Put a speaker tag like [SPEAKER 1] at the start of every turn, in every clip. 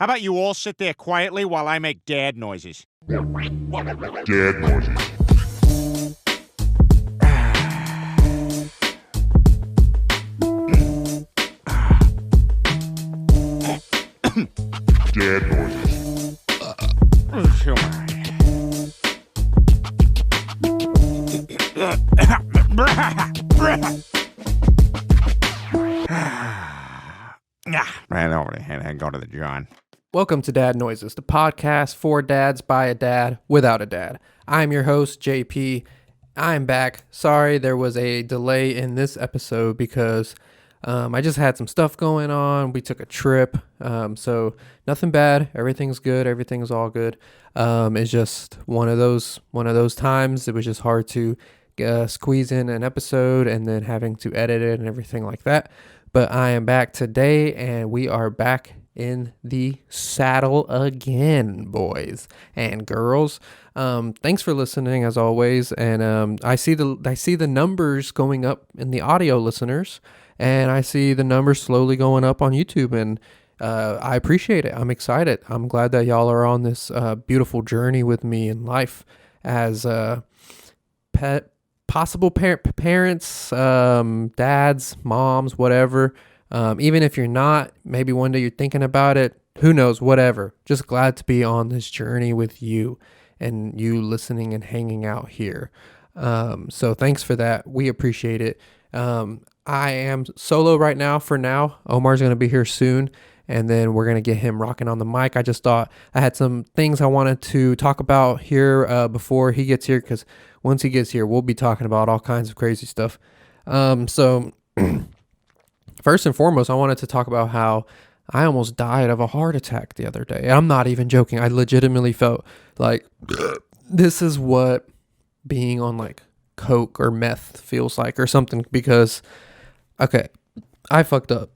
[SPEAKER 1] How about you all sit there quietly while I make dad noises?
[SPEAKER 2] Dad noises. Dad noises.
[SPEAKER 1] Ran over there and go to the John.
[SPEAKER 3] Welcome to Dad Noises, the podcast for dads by a dad without a dad. I'm your host, JP. I'm back. Sorry there was a delay in this episode because I just had some stuff going on. We took a trip, so nothing bad. Everything's good. Everything's all good. It's just one of those times. It was just hard to squeeze in an episode and then having to edit it and everything like that. But I am back today, and we are back in the saddle again, boys and girls. Thanks for listening as always, and I see the numbers going up in the audio listeners, and I see the numbers slowly going up on YouTube, and I appreciate it. I'm excited. I'm glad that y'all are on this beautiful journey with me in life as possible parents, dads, moms, whatever. Even if you're not, maybe one day you're thinking about it. Who knows? Whatever. Just glad to be on this journey with you and you listening and hanging out here. So thanks for that. We appreciate it. I am solo right now for now. Omar's going to be here soon, and then we're going to get him rocking on the mic. I just thought I had some things I wanted to talk about here before he gets here, because once he gets here, we'll be talking about all kinds of crazy stuff. So first and foremost, I wanted to talk about how I almost died of a heart attack the other day. I'm not even joking. I legitimately felt like this is what being on like coke or meth feels like or something, because, okay, I fucked up.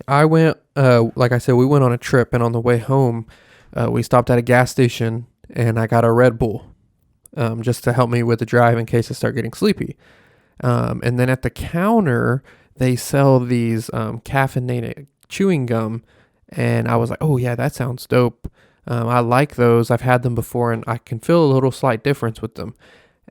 [SPEAKER 3] I went, like I said, we went on a trip, and on the way home, we stopped at a gas station, and I got a Red Bull just to help me with the drive in case I start getting sleepy. And then at the counter, they sell these caffeinated chewing gum, and I was like, oh yeah, that sounds dope. I like those. I've had them before, and I can feel a little slight difference with them.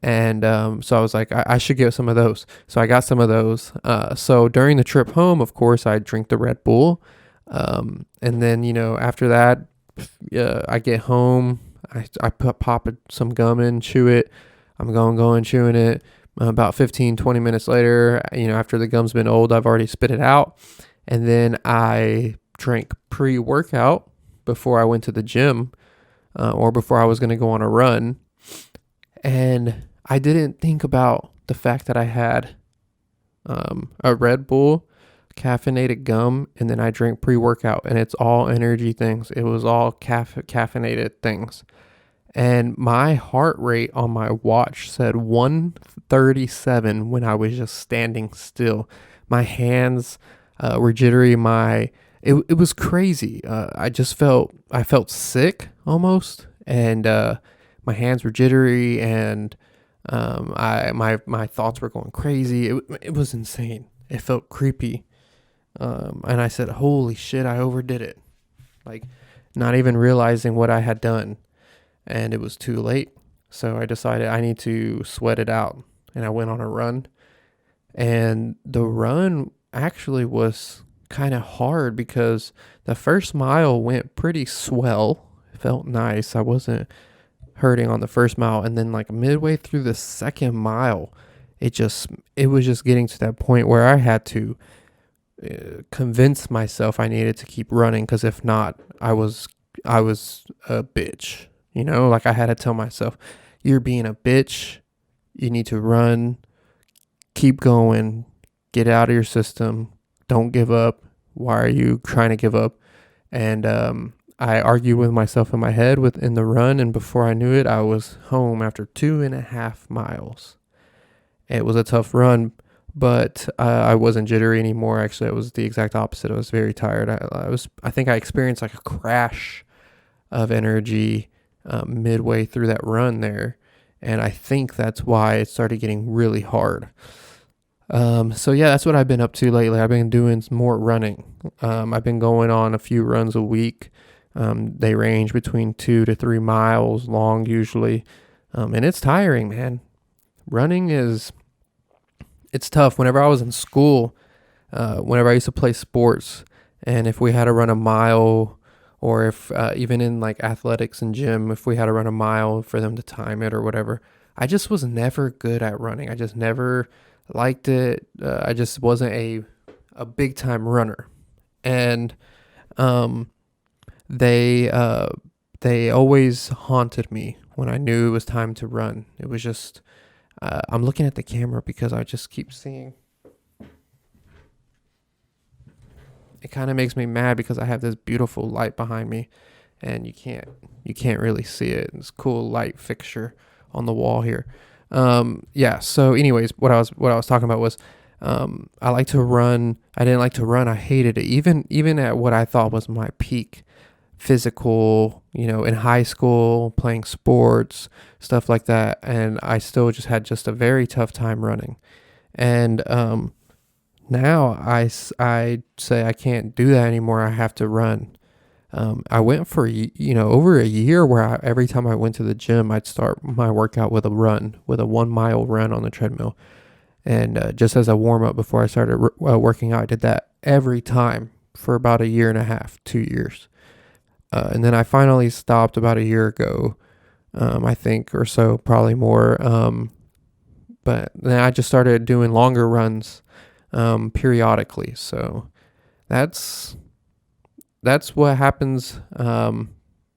[SPEAKER 3] And so I was like, I should get some of those. So I got some of those. So during the trip home, of course, I drink the Red Bull. And then, after that, I get home, I pop some gum in, chew it. I'm going, chewing it. About 15, 20 minutes later, after the gum's been old, I've already spit it out. And then I drank pre-workout before I went to the gym, or before I was going to go on a run. And I didn't think about the fact that I had a Red Bull, caffeinated gum, and then I drank pre-workout, and it's all energy things. It was all caffeinated things. And my heart rate on my watch said 137 when I was just standing still. My hands were jittery. It was crazy. I felt sick almost, and my hands were jittery, and my thoughts were going crazy. It was insane. It felt creepy. And I said, holy shit, I overdid it. Like, not even realizing what I had done. And it was too late. So I decided I need to sweat it out. And I went on a run. And the run actually was kind of hard because the first mile went pretty swell. It felt nice. I wasn't hurting on the first mile. And then like midway through the second mile, it was just getting to that point where I had to convince myself I needed to keep running, because if not, I was a bitch. Like I had to tell myself, you're being a bitch. You need to run, keep going, get out of your system. Don't give up. Why are you trying to give up? And I argued with myself in my head within the run. And before I knew it, I was home after 2.5 miles. It was a tough run, but I wasn't jittery anymore. Actually, it was the exact opposite. I was very tired. I think I experienced like a crash of energy midway through that run there, and I think that's why it started getting really hard. So yeah, that's what I've been up to lately. I've been doing some more running. I've been going on a few runs a week. They range between 2 to 3 miles long usually. And it's tiring, man. Running it's tough. Whenever I was in school, whenever I used to play sports, and if we had to run a mile, or if even in like athletics and gym, if we had to run a mile for them to time it or whatever, I just was never good at running. I just never liked it. I just wasn't a big time runner, and um, they always haunted me when I knew it was time to run. It was just I'm looking at the camera because I just keep seeing. It kind of makes me mad because I have this beautiful light behind me, and you can't really see it. It's a cool light fixture on the wall here. Yeah. So, anyways, what I was talking about was, I like to run. I didn't like to run. I hated it. Even at what I thought was my peak physical, in high school, playing sports, stuff like that, and I still just had just a very tough time running. And now I say I can't do that anymore. I have to run. I went for over a year where every time I went to the gym, I'd start my workout with a run, with a 1 mile run on the treadmill, and just as a warm up before I started working out, I did that every time for about a year and a half, 2 years, and then I finally stopped about a year ago, I think, or so, probably more. But then I just started doing longer runs periodically. So that's what happens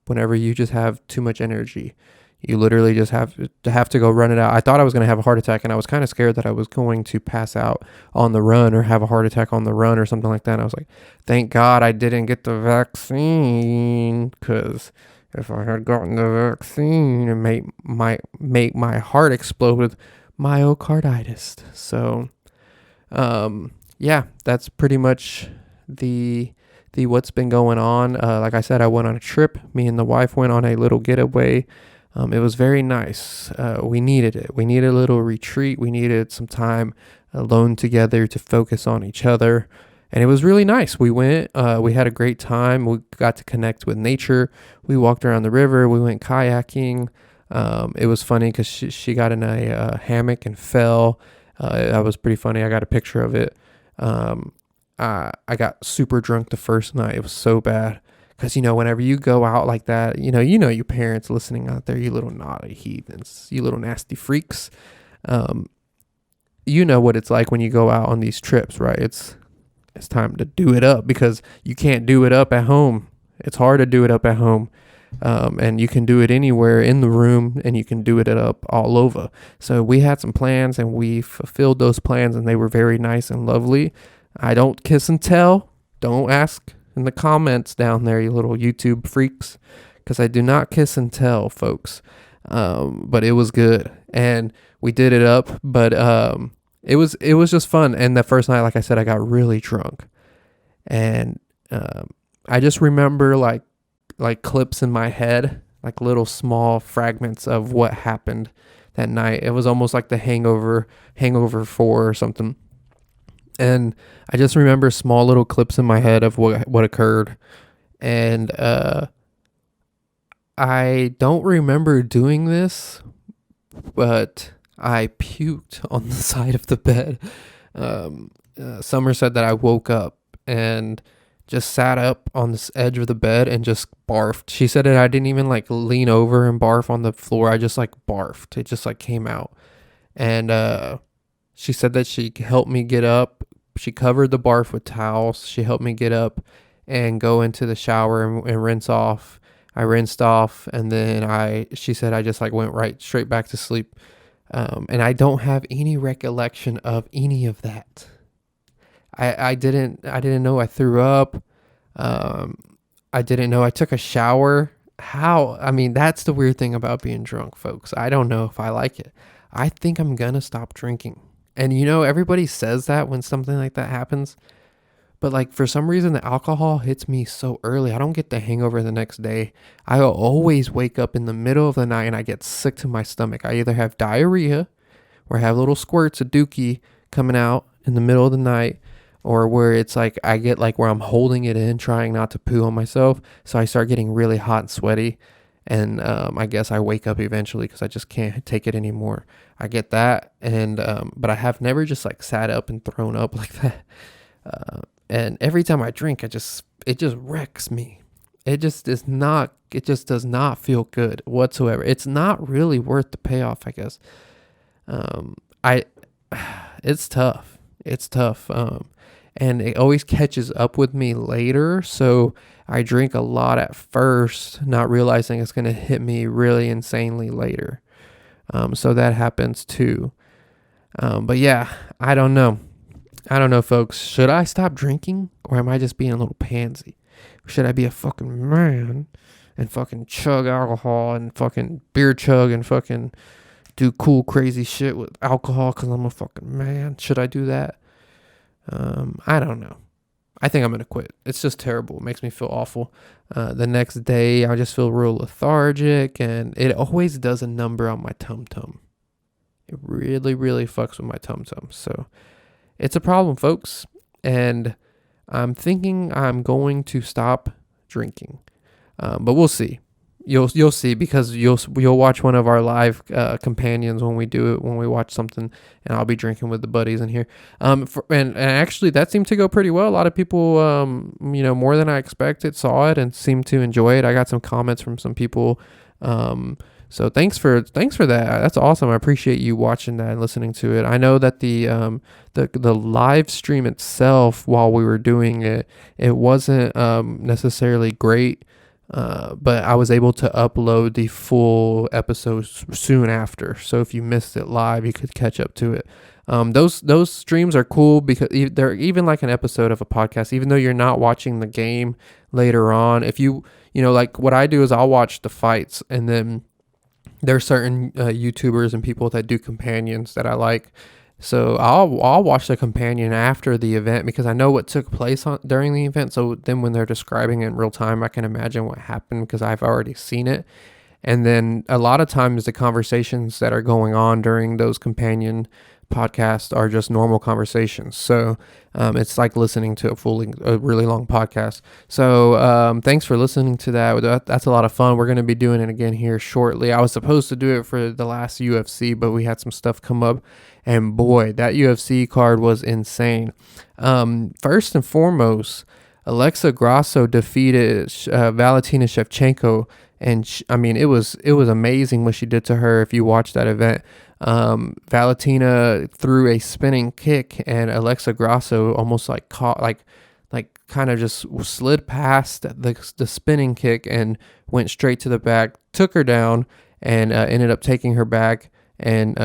[SPEAKER 3] whenever you just have too much energy. You literally just have to go run it out. I thought I was going to have a heart attack, and I was kind of scared that I was going to pass out on the run or have a heart attack on the run or something like that. And I was like, thank God I didn't get the vaccine, because if I had gotten the vaccine, it might make my heart explode with myocarditis. So yeah, that's pretty much the what's been going on. Like I said, I went on a trip. Me and the wife went on a little getaway. It was very nice. We needed it. We needed a little retreat. We needed some time alone together to focus on each other. And it was really nice. We went, we had a great time. We got to connect with nature. We walked around the river. We went kayaking. It was funny because she got in a hammock and fell. That was pretty funny. I got a picture of it. I got super drunk the first night. It was so bad. Because, whenever you go out like that, your parents listening out there, you little naughty heathens, you little nasty freaks. You know what it's like when you go out on these trips, right? It's time to do it up, because you can't do it up at home. It's hard to do it up at home. And you can do it anywhere in the room, and you can do it up all over. So we had some plans, and we fulfilled those plans, and they were very nice and lovely. I don't kiss and tell. Don't ask in the comments down there, you little YouTube freaks, because I do not kiss and tell, folks. But it was good, and we did it up. But it was just fun. And the first night, like I said, I got really drunk, and I just remember like clips in my head, like little small fragments of what happened that night. It was almost like the Hangover 4 or something. And I just remember small little clips in my head of what occurred. And I don't remember doing this, but I puked on the side of the bed. Summer said that I woke up and just sat up on this edge of the bed and just barfed. She said that I didn't even like lean over and barf on the floor. I just like barfed. It just like came out. And she said that she helped me get up. She covered the barf with towels. She helped me get up and go into the shower and rinse off. I rinsed off, and then she said I just like went right straight back to sleep. And I don't have any recollection of any of that. I didn't know I threw up. I didn't know I took a shower. I mean, that's the weird thing about being drunk, folks. I don't know if I like it. I think I'm gonna stop drinking. And everybody says that when something like that happens. But like for some reason, the alcohol hits me so early. I don't get the hangover the next day. I always wake up in the middle of the night and I get sick to my stomach. I either have diarrhea, or I have little squirts of dookie coming out in the middle of the night, or where it's like I get like where I'm holding it in, trying not to poo on myself. So I start getting really hot and sweaty. And I guess I wake up eventually because I just can't take it anymore. I get that. And but I have never just like sat up and thrown up like that. And every time I drink, it just wrecks me. It just does not feel good whatsoever. It's not really worth the payoff, I guess. It's tough. It's tough. And it always catches up with me later. So I drink a lot at first, not realizing it's going to hit me really insanely later. So that happens too. But yeah, I don't know. I don't know, folks. Should I stop drinking, or am I just being a little pansy? Should I be a fucking man and fucking chug alcohol and fucking beer chug and fucking do cool, crazy shit with alcohol because I'm a fucking man? Should I do that? I don't know. I think I'm going to quit. It's just terrible. It makes me feel awful. The next day, I just feel real lethargic, and it always does a number on my tum-tum. It really, really fucks with my tum-tum. So it's a problem, folks. And I'm thinking I'm going to stop drinking. But we'll see. You'll see, because you'll watch one of our live companions when we do it, when we watch something, and I'll be drinking with the buddies in here. And actually that seemed to go pretty well. A lot of people, more than I expected, saw it and seemed to enjoy it. I got some comments from some people. So thanks for that. That's awesome. I appreciate you watching that and listening to it. I know that the live stream itself, while we were doing it, it wasn't necessarily great. But I was able to upload the full episodes soon after. So if you missed it live, you could catch up to it. Those streams are cool because they're even like an episode of a podcast, even though you're not watching the game later on. If like what I do is I'll watch the fights, and then there's certain YouTubers and people that do companions that I like. So I'll watch the companion after the event because I know what took place during the event. So then when they're describing it in real time, I can imagine what happened because I've already seen it. And then a lot of times the conversations that are going on during those companion podcasts are just normal conversations. So it's like listening to a really long podcast. So thanks for listening to that. That's a lot of fun. We're going to be doing it again here shortly. I was supposed to do it for the last UFC, but we had some stuff come up. And boy, that UFC card was insane. First and foremost, Alexa Grasso defeated Valentina Shevchenko. And it was amazing what she did to her. If you watch that event, Valentina threw a spinning kick, and Alexa Grasso almost like caught, like kind of just slid past the spinning kick and went straight to the back, took her down, and ended up taking her back and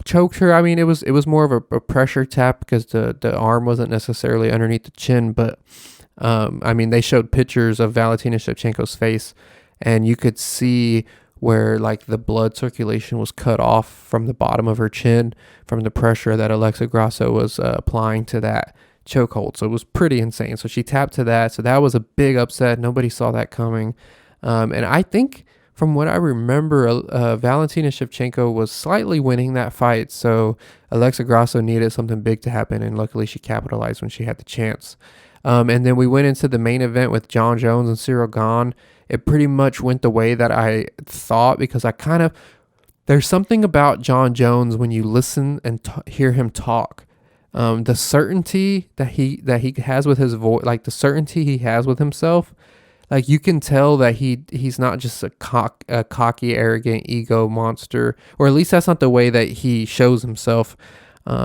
[SPEAKER 3] choked her. It was more of a pressure tap because the arm wasn't necessarily underneath the chin, but they showed pictures of Valentina Shevchenko's face, and you could see where like the blood circulation was cut off from the bottom of her chin from the pressure that Alexa Grasso was applying to that chokehold. So it was pretty insane. So she tapped to that. So that was a big upset. Nobody saw that coming. And I think from what I remember, Valentina Shevchenko was slightly winning that fight. So Alexa Grasso needed something big to happen, and luckily she capitalized when she had the chance. And then we went into the main event with Jon Jones and Cyril Gane. It pretty much went the way that I thought, because there's something about Jon Jones when you listen and hear him talk. The certainty that he has with his voice, like the certainty he has with himself, like you can tell that he's not just a cocky, arrogant ego monster, or at least that's not the way that he shows himself.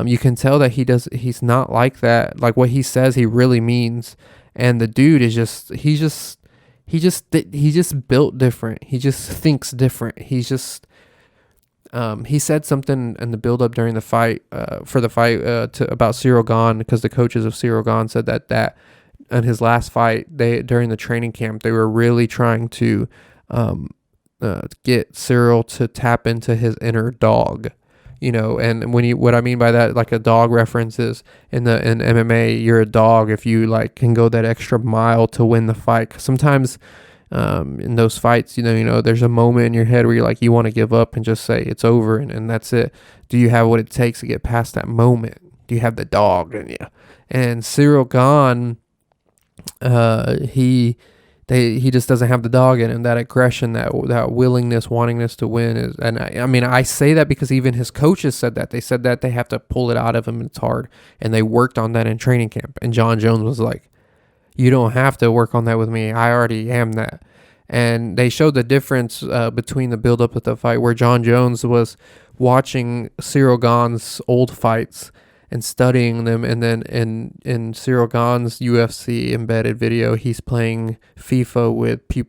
[SPEAKER 3] You can tell that he's not like that. Like what he says, he really means. And the dude is he's just built different. He just thinks different. He said something in the build up during the fight, about Cyril Gane, because the coaches of Cyril Gane said that in his last fight, during the training camp, they were really trying to get Cyril to tap into his inner dog. And what I mean by that, like a dog reference is in MMA, you're a dog if you like can go that extra mile to win the fight. 'Cause sometimes in those fights, there's a moment in your head where you're like, you want to give up and just say it's over and that's it. Do you have what it takes to get past that moment? Do you have the dog in you? And Cyril Gahn, he just doesn't have the dog in him. That aggression, that willingness, wantingness to win is. And I say that because even his coaches said that. They said that they have to pull it out of him. It's hard, and they worked on that in training camp. And Jon Jones was like, "You don't have to work on that with me. I already am that." And they showed the difference between the build-up of the fight, where Jon Jones was watching Cyril Gahn's old fights and studying them, and then in Cyril Gahn's UFC embedded video, he's playing FIFA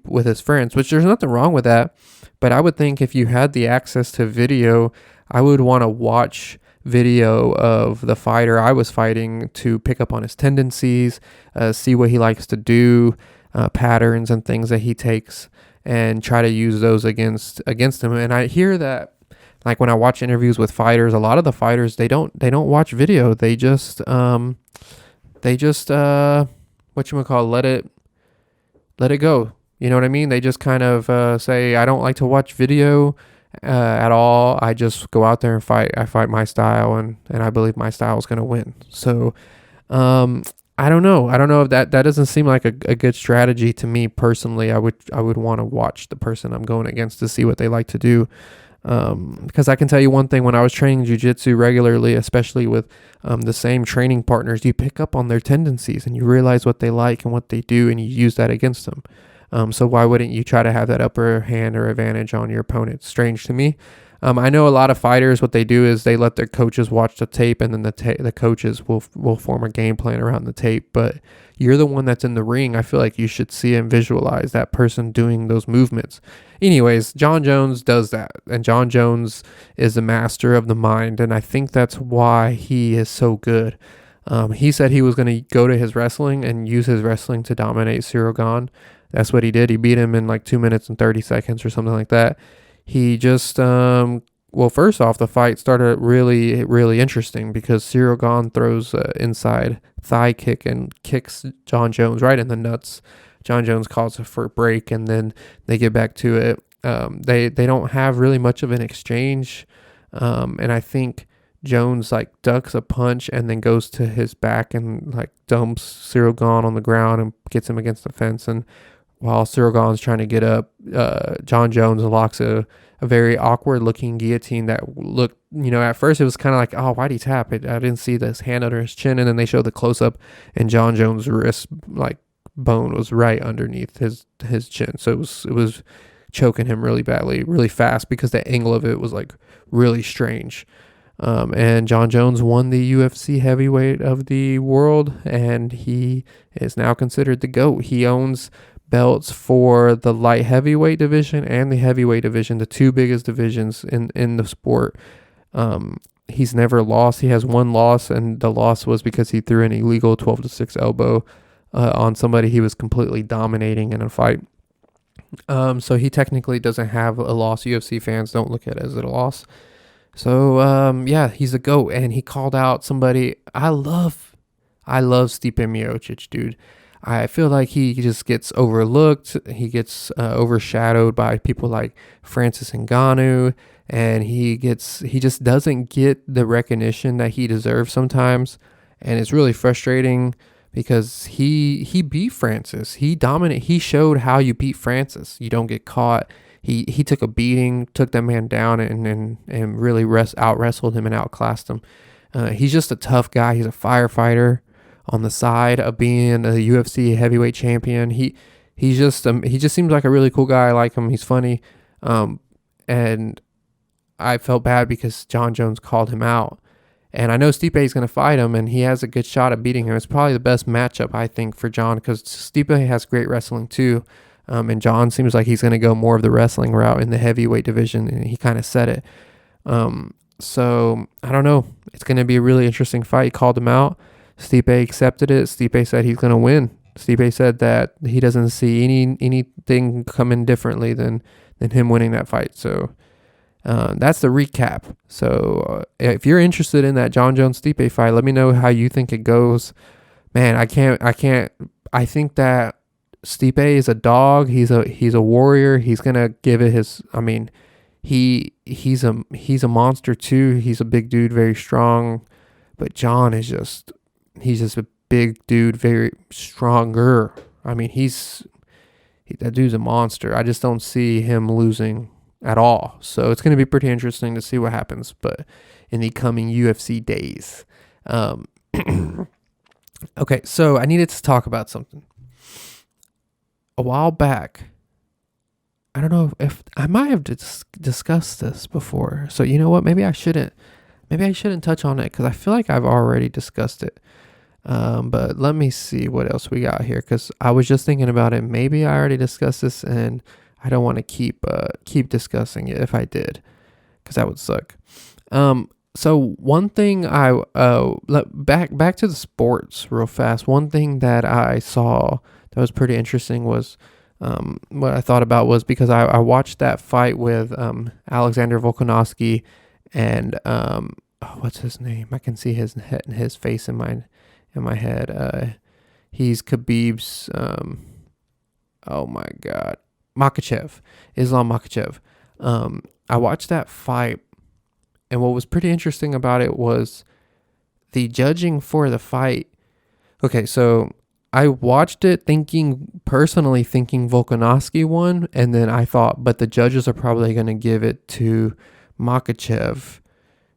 [SPEAKER 3] with his friends, which there's nothing wrong with that. But I would think if you had the access to video, I would want to watch video of the fighter I was fighting to pick up on his tendencies, see what he likes to do, patterns and things that he takes, and try to use those against him. And I hear that, like when I watch interviews with fighters, a lot of the fighters they don't watch video. They just let it go. You know what I mean? They just kind of say, I don't like to watch video at all. I just go out there and fight. I fight my style, and I believe my style is going to win. So I don't know. I don't know if that doesn't seem like a good strategy to me personally. I would want to watch the person I'm going against to see what they like to do. Because I can tell you one thing, when I was training jiu-jitsu regularly, especially with the same training partners, you pick up on their tendencies and you realize what they like and what they do, and you use that against them. So why wouldn't you try to have that upper hand or advantage on your opponent? It's strange to me. I know a lot of fighters, what they do is they let their coaches watch the tape, and then the coaches will form a game plan around the tape. But you're the one that's in the ring. I feel like you should see and visualize that person doing those movements. Anyways, Jon Jones does that, and Jon Jones is a master of the mind, and I think that's why he is so good. He said he was going to go to his wrestling and use his wrestling to dominate Cyril Gahn. That's what he did. He beat him in like 2 minutes and 30 seconds or something like that. He just, first off, the fight started really, really interesting because Cyril Gahn throws inside thigh kick and kicks Jon Jones right in the nuts. Jon Jones calls for a break, and then they get back to it. They don't have really much of an exchange, and I think Jones like ducks a punch and then goes to his back and like dumps Cyril Gahn on the ground and gets him against the fence. And while Cyril Gahn's trying to get up, Jon Jones locks a very awkward looking guillotine that looked, at first it was kind of like, oh, why'd he tap it? I didn't see this hand under his chin. And then they showed the close up, and Jon Jones' wrist like bone was right underneath his chin. So it was choking him really badly, really fast, because the angle of it was like really strange. And Jon Jones won the UFC heavyweight of the world, and he is now considered the GOAT. He owns belts for the light heavyweight division and the heavyweight division, the two biggest divisions in the sport. He's never lost. He has one loss, and the loss was because he threw an illegal 12-6 elbow on somebody he was completely dominating in a fight. So he technically doesn't have a loss. UFC fans don't look at it as a loss. So he's a GOAT, and he called out somebody. I love Stipe Miocic, dude. I feel like he just gets overlooked. He gets overshadowed by people like Francis Ngannou, and he just doesn't get the recognition that he deserves sometimes, and it's really frustrating because he beat Francis. He showed how you beat Francis. You don't get caught. He took a beating, took that man down, and really out wrestled him and outclassed him. He's just a tough guy. He's a firefighter on the side of being a UFC heavyweight champion. He just seems like a really cool guy. I like him. He's funny. And I felt bad because Jon Jones called him out. And I know Stipe is going to fight him, and he has a good shot at beating him. It's probably the best matchup, I think, for Jon, because Stipe has great wrestling too. And Jon seems like he's going to go more of the wrestling route in the heavyweight division, and he kind of said it. So I don't know. It's going to be a really interesting fight. He called him out. Stipe accepted it. Stipe said he's going to win. Stipe said that he doesn't see anything coming differently than him winning that fight. So that's the recap. So if you're interested in that Jon Jones Stipe fight, let me know how you think it goes. Man, I think that Stipe is a dog. He's a warrior. He's gonna give it his. I mean, he's a monster too. He's a big dude, very strong. But Jon is he's just a big dude, very stronger. I mean, that dude's a monster. I just don't see him losing at all. So it's going to be pretty interesting to see what happens, but in the coming UFC days. Okay, so I needed to talk about something. A while back, I don't know if I might have discussed this before. So you know what? Maybe I shouldn't touch on it because I feel like I've already discussed it. But let me see what else we got here because I was just thinking about it. Maybe I already discussed this and I don't want to keep discussing it if I did because that would suck. So one thing back to the sports real fast. One thing that I saw that was pretty interesting was what I thought about was because I watched that fight with Alexander Volkanovski and what's his name? I can see his face in my head. He's Khabib's oh my god, Islam Makhachev. I watched that fight, and what was pretty interesting about it was the judging for the fight. Okay, so I watched it personally thinking Volkanovski won, and then I thought, but the judges are probably going to give it to Makhachev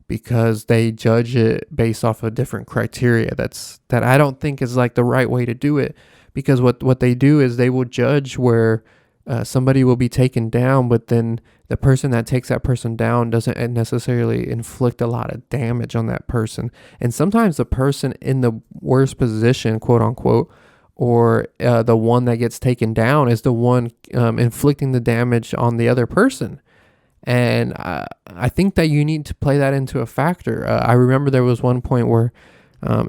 [SPEAKER 3] because they judge it based off of different criteria. That I don't think is like the right way to do it, because what they do is they will judge where somebody will be taken down, but then the person that takes that person down doesn't necessarily inflict a lot of damage on that person. And sometimes the person in the worst position, quote unquote, or the one that gets taken down is the one inflicting the damage on the other person. And I think that you need to play that into a factor. I remember there was one point where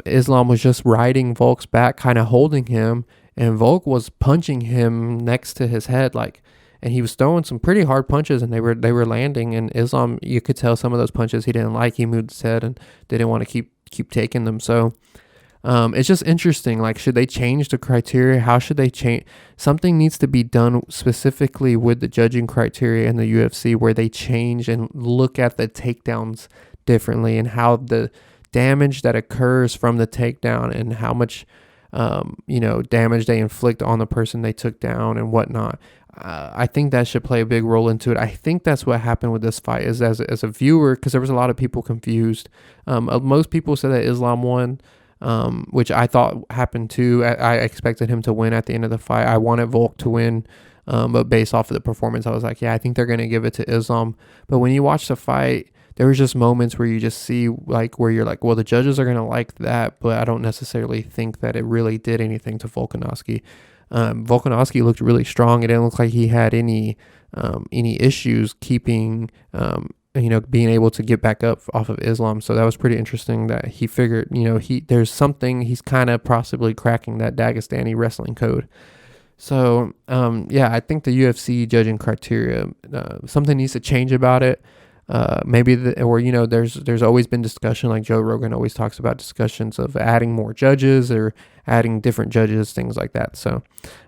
[SPEAKER 3] Islam was just riding Volk's back, kind of holding him, and Volk was punching him next to his head, and he was throwing some pretty hard punches, and they were landing. And Islam, you could tell some of those punches he didn't like. He moved his head and didn't want to keep taking them. So it's just interesting. Like, should they change the criteria? How should they change? Something needs to be done specifically with the judging criteria in the UFC, where they change and look at the takedowns differently and how the damage that occurs from the takedown and how much damage they inflict on the person they took down and whatnot. I think that should play a big role into it. I think that's what happened with this fight is as a viewer, because there was a lot of people confused. Most people said that Islam won, which I thought happened too. I expected him to win at the end of the fight. I wanted Volk to win, but based off of the performance, I was like, yeah, I think they're going to give it to Islam. But when you watch the fight, there was just moments where you just see where you're like, well, the judges are going to like that, but I don't necessarily think that it really did anything to Volkanovski. Volkanovski looked really strong. It didn't look like he had any issues keeping, being able to get back up off of Islam. So that was pretty interesting that he figured, there's something, he's kind of possibly cracking that Dagestani wrestling code. So, I think the UFC judging criteria, something needs to change about it. There's always been discussion, like Joe Rogan always talks about discussions of adding more judges or adding different judges, things like that. So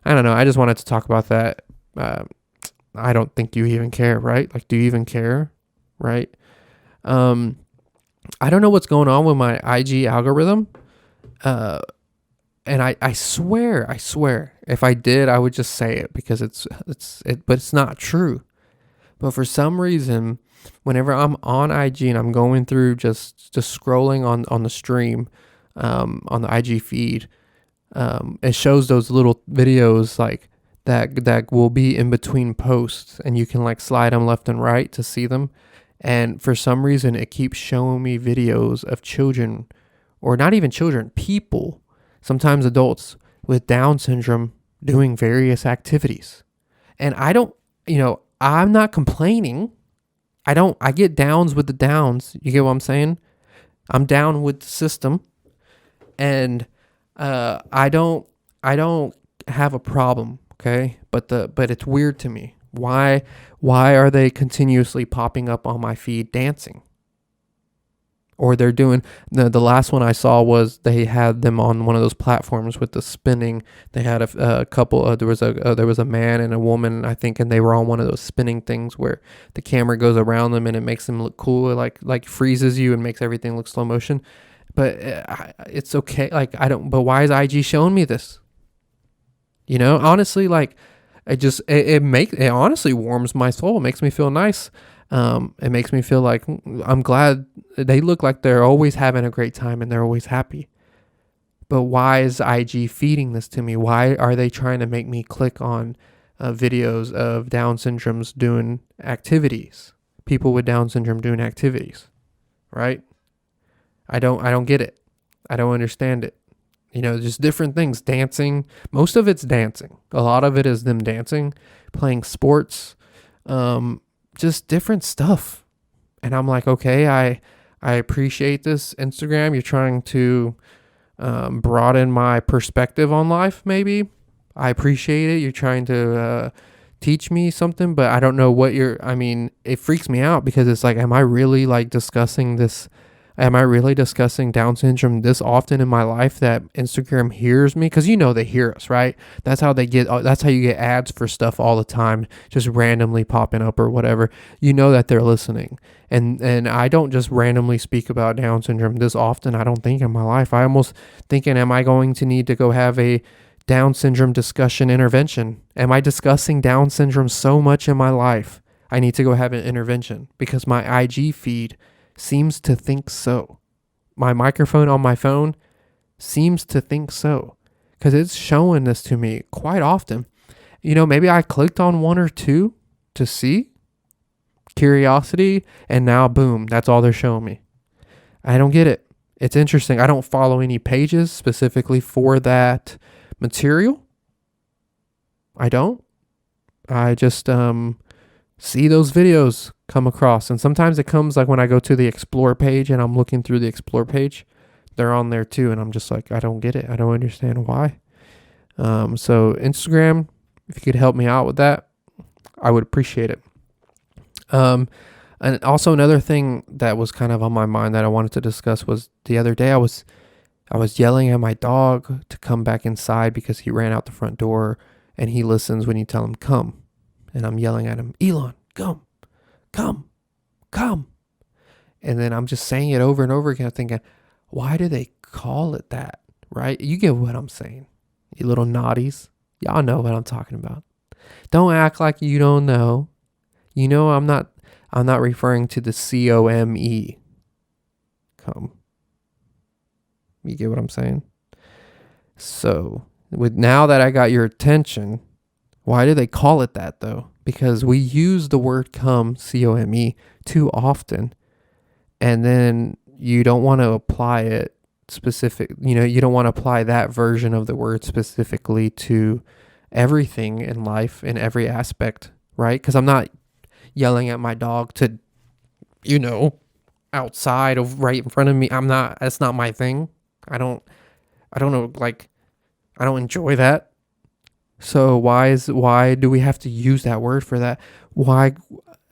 [SPEAKER 3] I don't know. I just wanted to talk about that. I don't think you even care, right? Like, do you even care? Right. I don't know what's going on with my IG algorithm. And I swear, if I did, I would just say it because but it's not true. But for some reason, whenever I'm on IG and I'm going through just scrolling on the stream, on the IG feed, it shows those little videos like that will be in between posts, and you can like slide them left and right to see them. And for some reason, it keeps showing me videos of children, or not even children, people, sometimes adults with Down syndrome doing various activities. And I'm not complaining. I get downs with the downs. You get what I'm saying? I'm down with the system, and I don't have a problem. Okay, but it's weird to me. Why are they continuously popping up on my feed dancing? Or they're doing the last one I saw was they had them on one of those platforms with the spinning. They had a couple. There was a man and a woman, I think, and they were on one of those spinning things where the camera goes around them and it makes them look cool. It like freezes you and makes everything look slow motion. But it's okay. Like I don't. But why is IG showing me this? You know, honestly, like it honestly warms my soul. It makes me feel nice. It makes me feel like I'm glad they look like they're always having a great time and they're always happy. But why is IG feeding this to me? Why are they trying to make me click on videos of Down syndromes doing activities? People with Down syndrome doing activities, right? I don't get it. I don't understand it. You know, just different things. Dancing. Most of it's dancing. A lot of it is them dancing, playing sports. Just different stuff. And I'm like, okay, I appreciate this Instagram. You're trying to broaden my perspective on life, maybe. I appreciate it. You're trying to teach me something, but I don't know what it freaks me out because it's like, am I really discussing Down syndrome this often in my life that Instagram hears me? Because they hear us, right? That's how you get ads for stuff all the time, just randomly popping up or whatever. You know that they're listening. And I don't just randomly speak about Down syndrome this often, I don't think, in my life. I almost thinking, am I going to need to go have a Down syndrome discussion intervention? Am I discussing Down syndrome so much in my life? I need to go have an intervention because my IG feed seems to think so. My microphone on my phone seems to think so because it's showing this to me quite often. Maybe I clicked on one or two to see curiosity and now boom, that's all they're showing me. I don't get it. It's interesting. I don't follow any pages specifically for that material. I don't. I just see those videos come across, and sometimes it comes like when I go to the explore page and I'm looking through the explore page, they're on there too, and I'm just like, I don't get it. I don't understand why. So Instagram, if you could help me out with that, I would appreciate it. And also another thing that was kind of on my mind that I wanted to discuss was the other day I was yelling at my dog to come back inside because he ran out the front door, and he listens when you tell him come. And I'm yelling at him, Elon, come. And then I'm just saying it over and over again, thinking, why do they call it that? Right? You get what I'm saying. You little naughties. Y'all know what I'm talking about. Don't act like you don't know. I'm not referring to the COME. Come. You get what I'm saying? So, now that I got your attention, why do they call it that though? Because we use the word come, COME, too often. And then you don't want to apply it you don't want to apply that version of the word specifically to everything in life, in every aspect, right? Because I'm not yelling at my dog to, outside of right in front of me. That's not my thing. I don't know, I don't enjoy that. So why do we have to use that word for that? Why?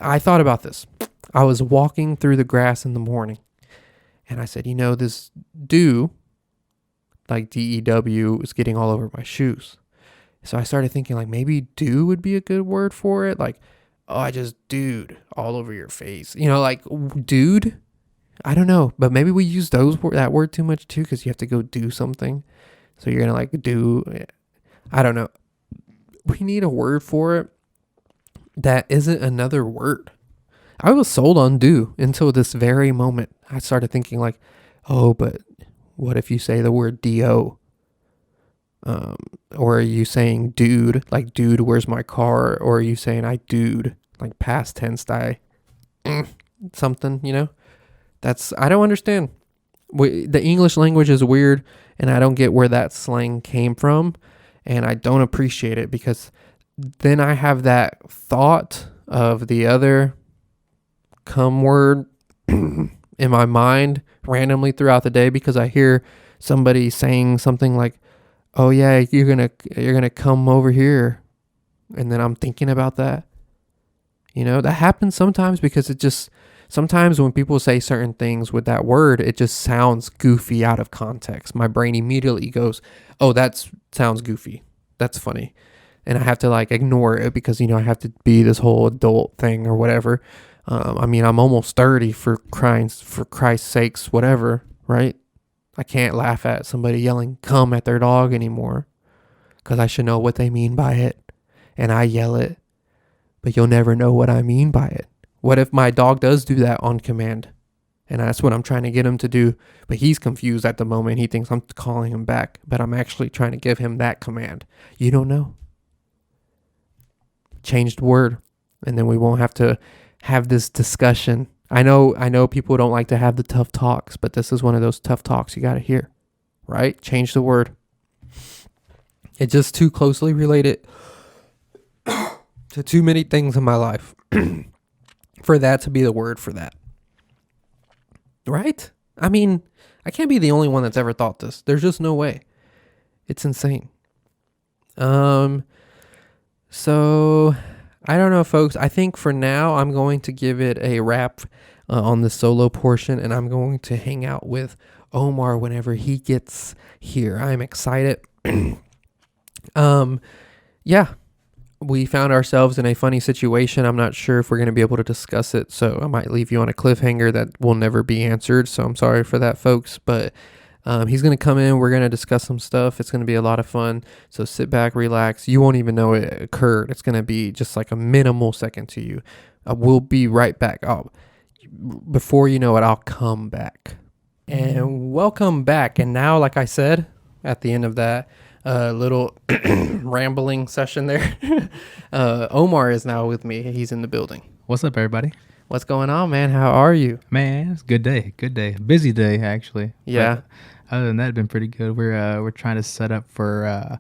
[SPEAKER 3] I thought about this. I was walking through the grass in the morning, and I said, this dew, like DEW, is getting all over my shoes. So I started thinking maybe dew would be a good word for it. I just dude all over your face. Dude. I don't know, but maybe we use that word too much too because you have to go do something. So you're gonna do. I don't know. We need a word for it that isn't another word. I was sold on do until this very moment. I started thinking but what if you say the word DO? Or are you saying dude, dude, where's my car? Or are you saying I dude, past tense, something, I don't understand. The English language is weird, and I don't get where that slang came from. And I don't appreciate it because then I have that thought of the other come word in my mind randomly throughout the day because I hear somebody saying something like, oh yeah, you're gonna come over here. And then I'm thinking about that. That happens sometimes because it just sometimes when people say certain things with that word, it just sounds goofy out of context. My brain immediately goes, oh, that sounds goofy. That's funny. And I have to like ignore it because, I have to be this whole adult thing or whatever. I'm almost 30 for Christ's sakes, whatever, right? I can't laugh at somebody yelling come at their dog anymore because I should know what they mean by it. And I yell it, but you'll never know what I mean by it. What if my dog does do that on command? And that's what I'm trying to get him to do. But he's confused at the moment. He thinks I'm calling him back, but I'm actually trying to give him that command. You don't know. Change the word, and then we won't have to have this discussion. I know people don't like to have the tough talks, but this is one of those tough talks you got to hear, right? Change the word. It's just too closely related to too many things in my life for that to be the word for that. Right? I can't be the only one that's ever thought this. There's just no way. It's insane. So I don't know, folks. I think for now I'm going to give it a wrap on the solo portion, and I'm going to hang out with Omar whenever he gets here. I'm excited. Yeah, we found ourselves in a funny situation. I'm not sure if we're going to be able to discuss it, so I might leave you on a cliffhanger that will never be answered. So I'm sorry for that, folks, but he's going to come in. We're going to discuss some stuff. It's going to be a lot of fun. So sit back, relax. You won't even know it occurred. It's going to be just like a minimal second to you. We'll be right back. Before you know it, I'll come back. And welcome back. And now, like I said, at the end of that little rambling session there, Omar is now with me. He's in the building.
[SPEAKER 4] What's up, everybody?
[SPEAKER 3] What's going on, man? How are you?
[SPEAKER 4] Man, it's a good day. Good day. Busy day, actually.
[SPEAKER 3] Yeah.
[SPEAKER 4] But other than that, it's been pretty good. We're trying to set up for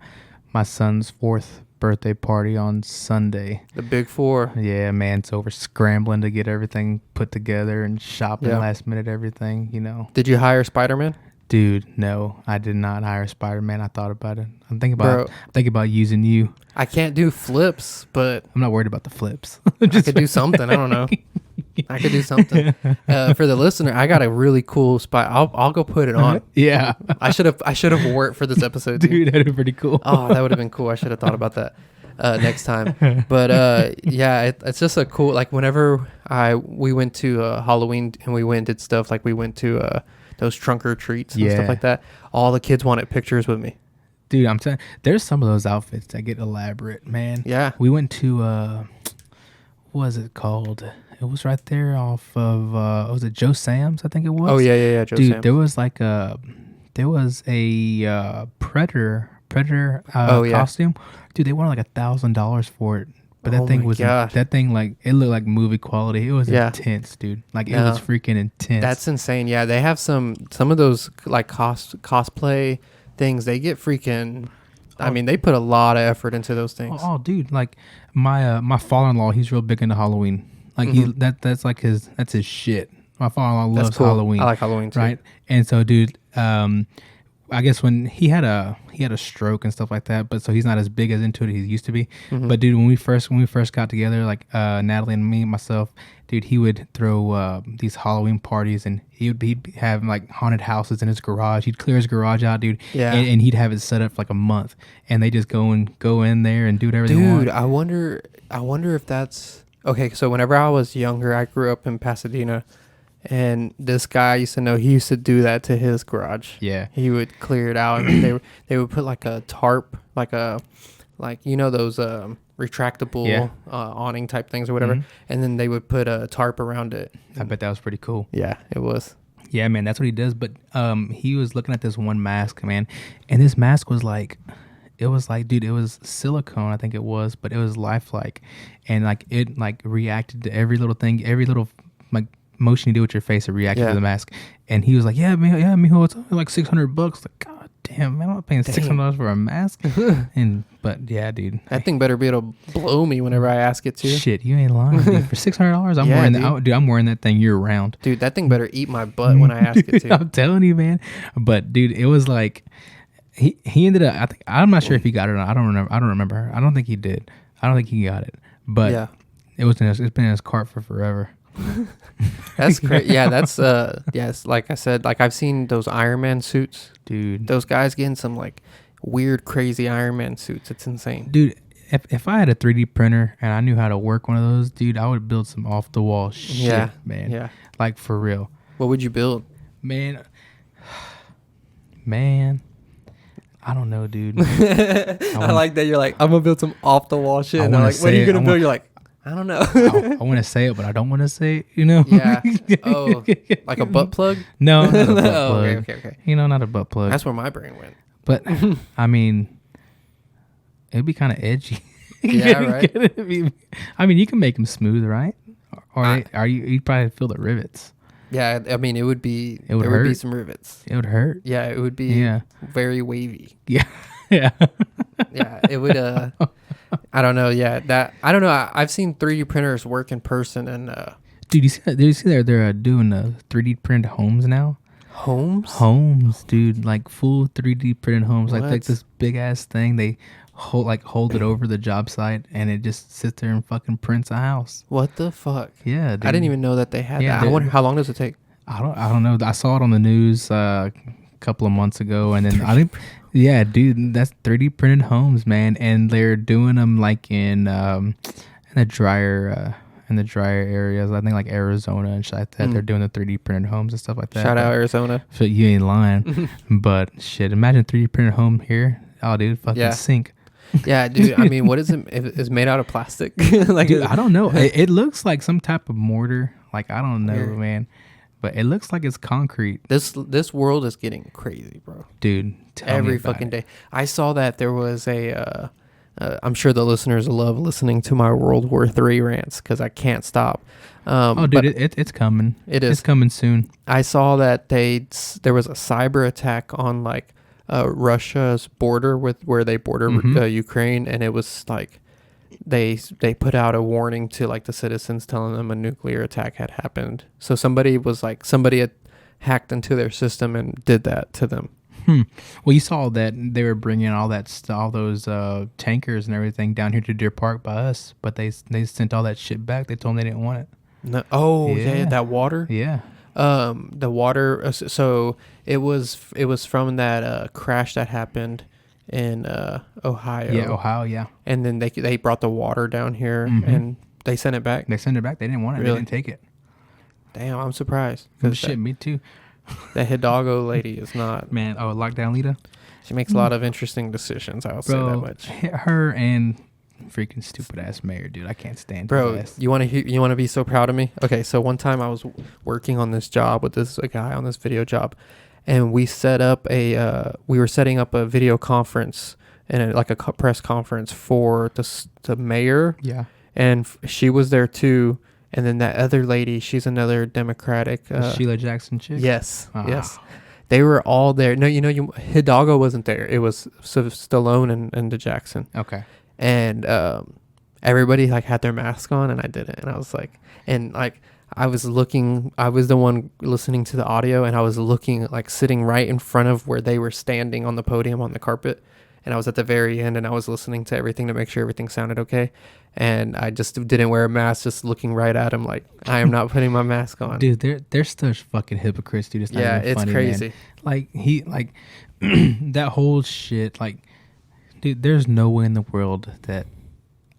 [SPEAKER 4] my son's 4th birthday party on Sunday.
[SPEAKER 3] The big 4.
[SPEAKER 4] Yeah, man. So we're scrambling to get everything put together and shopping last minute everything,
[SPEAKER 3] Did you hire Spider-Man?
[SPEAKER 4] Dude, no, I did not hire Spider-Man. I thought about it. I'm thinking about using you.
[SPEAKER 3] I can't do flips, but
[SPEAKER 4] I'm not worried about the flips.
[SPEAKER 3] I could do something. I don't know. I could do something. For the listener, I got a really cool spot. I'll go put it on.
[SPEAKER 4] Yeah.
[SPEAKER 3] I should have wore it for this episode.
[SPEAKER 4] Dude, that'd be pretty cool.
[SPEAKER 3] Oh, that would have been cool. I should have thought about that next time. But yeah, it's just a cool, like whenever we went to Halloween and we went and did stuff, like we went to those trunk or treats and stuff like that. All the kids wanted pictures with me.
[SPEAKER 4] Dude, I'm telling you, there's some of those outfits that get elaborate, man.
[SPEAKER 3] Yeah.
[SPEAKER 4] We went to, what was it called? It was right there off of, was it Joe Sam's, I think it was?
[SPEAKER 3] Oh, yeah, Joe
[SPEAKER 4] Dude,
[SPEAKER 3] Sam's.
[SPEAKER 4] there was a Predator costume. Dude, they wanted like $1,000 for it. But that thing was, like, it looked like movie quality. It was intense, dude. Like, it was freaking intense.
[SPEAKER 3] That's insane. Yeah, they have some of those, like, cosplay things. They get freaking, they put a lot of effort into those things.
[SPEAKER 4] Oh, dude, like, my father-in-law, he's real big into Halloween. Like, that's his shit. My father-in-law loves Halloween.
[SPEAKER 3] I like Halloween, too.
[SPEAKER 4] Right? And so, dude, I guess when he had a stroke and stuff like that, but so he's not as big as into it as he used to be. But dude, when we first got together, like Natalie and me and myself, dude, he would throw these Halloween parties, and he'd have like haunted houses in his garage. He'd clear his garage out, dude.
[SPEAKER 3] Yeah.
[SPEAKER 4] And he'd have it set up for like a month, and they just go in there and do whatever they want.
[SPEAKER 3] Dude, I wonder if that's okay. So whenever I was younger, I grew up in Pasadena. And this guy I used to know, he used to do that to his garage.
[SPEAKER 4] Yeah.
[SPEAKER 3] He would clear it out, and they would put like a tarp, like those retractable awning type things or whatever, and then they would put a tarp around it.
[SPEAKER 4] I bet that was pretty cool.
[SPEAKER 3] Yeah, it was.
[SPEAKER 4] Yeah, man, that's what he does. But he was looking at this one mask, man, and this mask was like, dude, it was silicone, I think it was, but it was lifelike, and like it like reacted to every little thing, every little like motion you do with your face, it reacted to the mask. And he was like, mijo, it's only like $600. Like, god damn, man, I'm not paying $600 for a mask. But yeah, dude,
[SPEAKER 3] that thing better be able to blow me whenever I ask it to.
[SPEAKER 4] Shit, you ain't lying, dude. For $600, I'm wearing that. Dude, I'm wearing that thing year round.
[SPEAKER 3] Dude, that thing better eat my butt when I ask it to.
[SPEAKER 4] I'm telling you, man. But dude, it was like he ended up. I'm not sure if he got it or not. I don't remember. I don't think he did. I don't think he got it. But it's been in his cart for forever.
[SPEAKER 3] That's crazy. Yeah, that's yes. Like I said, like I've seen those Iron Man suits.
[SPEAKER 4] Dude.
[SPEAKER 3] Those guys getting some like weird, crazy Iron Man suits. It's insane.
[SPEAKER 4] Dude, if I had a 3D printer and I knew how to work one of those, dude, I would build some off the wall shit,
[SPEAKER 3] Yeah,
[SPEAKER 4] man.
[SPEAKER 3] yeah.
[SPEAKER 4] Like for real.
[SPEAKER 3] What would you build?
[SPEAKER 4] Man, I don't know, dude.
[SPEAKER 3] I like that you're like, I'm gonna build some off the wall shit. And they're like, what are you gonna build? You're like, I don't know.
[SPEAKER 4] I want to say it, but I don't want to say it, you know?
[SPEAKER 3] Yeah. Oh, like a butt plug?
[SPEAKER 4] No, not a butt
[SPEAKER 3] Oh,
[SPEAKER 4] plug.
[SPEAKER 3] okay.
[SPEAKER 4] You know, not a butt plug.
[SPEAKER 3] That's where my brain went.
[SPEAKER 4] But, I mean, it'd be kind of edgy.
[SPEAKER 3] Yeah, right.
[SPEAKER 4] I mean, you can make them smooth, right? Or you'd probably feel the rivets.
[SPEAKER 3] Yeah, I mean, it would be.
[SPEAKER 4] It would
[SPEAKER 3] there would be
[SPEAKER 4] hurt.
[SPEAKER 3] some rivets.
[SPEAKER 4] It would hurt.
[SPEAKER 3] Yeah, it would be. Very wavy.
[SPEAKER 4] Yeah. Yeah.
[SPEAKER 3] Yeah, it would. I don't know. Yeah, that I don't know. I've seen 3D printers work in person and.
[SPEAKER 4] Dude, you see that? Did you see that they're doing 3D printed homes now? Homes, dude, like full 3D printed homes, like this big ass thing. They hold it over the job site, and it just sits there and fucking prints a house.
[SPEAKER 3] What the fuck?
[SPEAKER 4] Yeah, dude.
[SPEAKER 3] I didn't even know that they had that. I wonder how long does it take?
[SPEAKER 4] I don't know. I saw it on the news a couple of months ago, and then I didn't. Yeah, dude, that's 3D printed homes, man, and they're doing them like in the drier areas. I think like Arizona and shit like that. They're doing the 3D printed homes and stuff like that.
[SPEAKER 3] Shout out Arizona.
[SPEAKER 4] So you ain't lying, but shit, imagine 3D printed home here. Oh, dude, fucking sink.
[SPEAKER 3] Yeah, dude. I mean, what is it? It's made out of plastic. Like,
[SPEAKER 4] dude, I don't know. It looks like some type of mortar. Like, I don't know, man. But it looks like it's concrete.
[SPEAKER 3] This world is getting crazy, bro.
[SPEAKER 4] Dude,
[SPEAKER 3] every fucking day. I saw that there was a. I'm sure the listeners love listening to my World War III rants because I can't stop.
[SPEAKER 4] Dude, it's coming.
[SPEAKER 3] It is.
[SPEAKER 4] It's coming soon.
[SPEAKER 3] I saw that there was a cyber attack on like Russia's border with where they border Ukraine, and it was like they put out a warning to like the citizens telling them a nuclear attack had happened. So somebody had hacked into their system and did that to them.
[SPEAKER 4] Well, you saw that they were bringing all those tankers and everything down here to Deer Park by us, but they sent all that shit back. They told them they didn't want it.
[SPEAKER 3] No, oh yeah, that water.
[SPEAKER 4] Yeah.
[SPEAKER 3] The water. So it was from that crash that happened in Ohio.
[SPEAKER 4] Yeah, Ohio. Yeah.
[SPEAKER 3] And then they brought the water down here and they sent it back.
[SPEAKER 4] They sent it back. They didn't want it. Really? They didn't take it.
[SPEAKER 3] Damn, I'm surprised.
[SPEAKER 4] Shit, me too.
[SPEAKER 3] That Hidalgo lady is not.
[SPEAKER 4] Man, lockdown leader.
[SPEAKER 3] She makes a lot of interesting decisions. I will say that much.
[SPEAKER 4] Her and freaking stupid ass mayor, dude. I can't stand.
[SPEAKER 3] Bro, you want to be so proud of me? Okay, so one time I was working on this job with a guy on this video job, and we were setting up a video conference and like a press conference for the mayor.
[SPEAKER 4] Yeah.
[SPEAKER 3] And she was there too. And then that other lady, she's another Democratic.
[SPEAKER 4] Sheila Jackson chick?
[SPEAKER 3] Yes, yes. They were all there. No, Hidalgo wasn't there. It was Stallone and the Jackson.
[SPEAKER 4] Okay.
[SPEAKER 3] And everybody like had their mask on, and I didn't. And I was like, I was the one listening to the audio, and I was looking, like sitting right in front of where they were standing on the podium on the carpet. And I was at the very end, and I was listening to everything to make sure everything sounded okay. And I just didn't wear a mask, just looking right at him like, I am not putting my mask on.
[SPEAKER 4] Dude, they're such fucking hypocrites, dude. It's not even
[SPEAKER 3] it's
[SPEAKER 4] funny,
[SPEAKER 3] crazy.
[SPEAKER 4] Man. That whole shit, like, dude, there's no way in the world that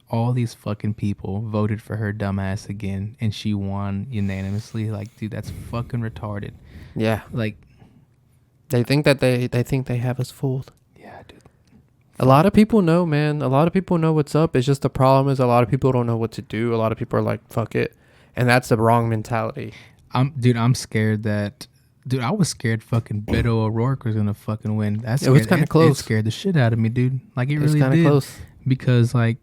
[SPEAKER 4] all these fucking people voted for her dumbass again, and she won unanimously. Like, dude, that's fucking retarded.
[SPEAKER 3] Yeah.
[SPEAKER 4] Like,
[SPEAKER 3] they think that they think they have us fooled.
[SPEAKER 4] Yeah, dude.
[SPEAKER 3] A lot of people know, man. A lot of people know what's up. It's just the problem is a lot of people don't know what to do. A lot of people are like, fuck it. And that's the wrong mentality.
[SPEAKER 4] I'm scared that... Dude, I was scared fucking Beto O'Rourke was going to fucking win.
[SPEAKER 3] It was kind of close.
[SPEAKER 4] It scared the shit out of me, dude. Like, it really
[SPEAKER 3] did. Close.
[SPEAKER 4] Because, like,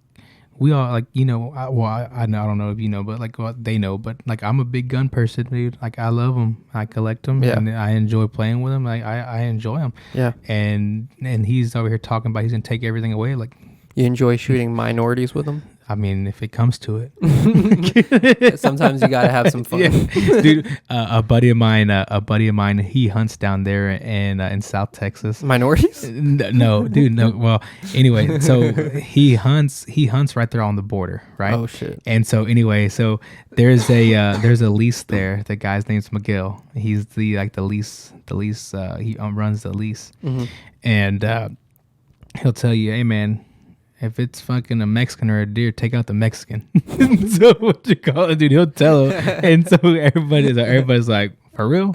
[SPEAKER 4] we all, like, I don't know if you know, but, like, well, they know. But, like, I'm a big gun person, dude. Like, I love them. I collect them. Yeah. And I enjoy playing with them. I enjoy them.
[SPEAKER 3] Yeah.
[SPEAKER 4] And he's over here talking about he's going to take everything away. Like,
[SPEAKER 3] you enjoy shooting minorities with them?
[SPEAKER 4] I mean, if it comes to it.
[SPEAKER 3] Sometimes you gotta have some fun.
[SPEAKER 4] Yeah. Dude, a buddy of mine, he hunts down there in South Texas.
[SPEAKER 3] Minorities?
[SPEAKER 4] No, dude, no. Well, anyway, so he hunts right there on the border, right?
[SPEAKER 3] Oh shit.
[SPEAKER 4] And so anyway, so there's a lease there. The guy's name's Miguel. He's the lease. He runs the lease, and he'll tell you, hey man, if it's fucking a Mexican or a deer, take out the Mexican. So what you call it, dude? He'll tell him, and so everybody's like, for real, like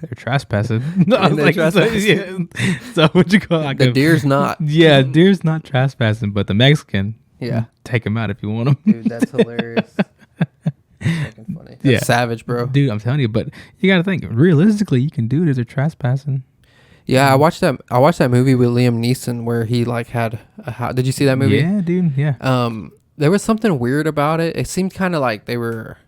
[SPEAKER 4] they're trespassing. I was like,
[SPEAKER 3] trespassing.
[SPEAKER 4] So what you call it? Like
[SPEAKER 3] The deer's not.
[SPEAKER 4] Yeah, deer's not trespassing, but the Mexican,
[SPEAKER 3] Yeah.
[SPEAKER 4] take him out if you want him.
[SPEAKER 3] Dude, that's hilarious. Fucking funny. That's
[SPEAKER 4] Yeah.
[SPEAKER 3] savage, bro.
[SPEAKER 4] Dude, I'm telling you, but you got to think realistically. You can do it if they're trespassing.
[SPEAKER 3] Yeah, I watched that movie with Liam Neeson where he like had a house. Did you see that movie?
[SPEAKER 4] Yeah, dude. Yeah.
[SPEAKER 3] There was something weird about it. It seemed kind of like they were.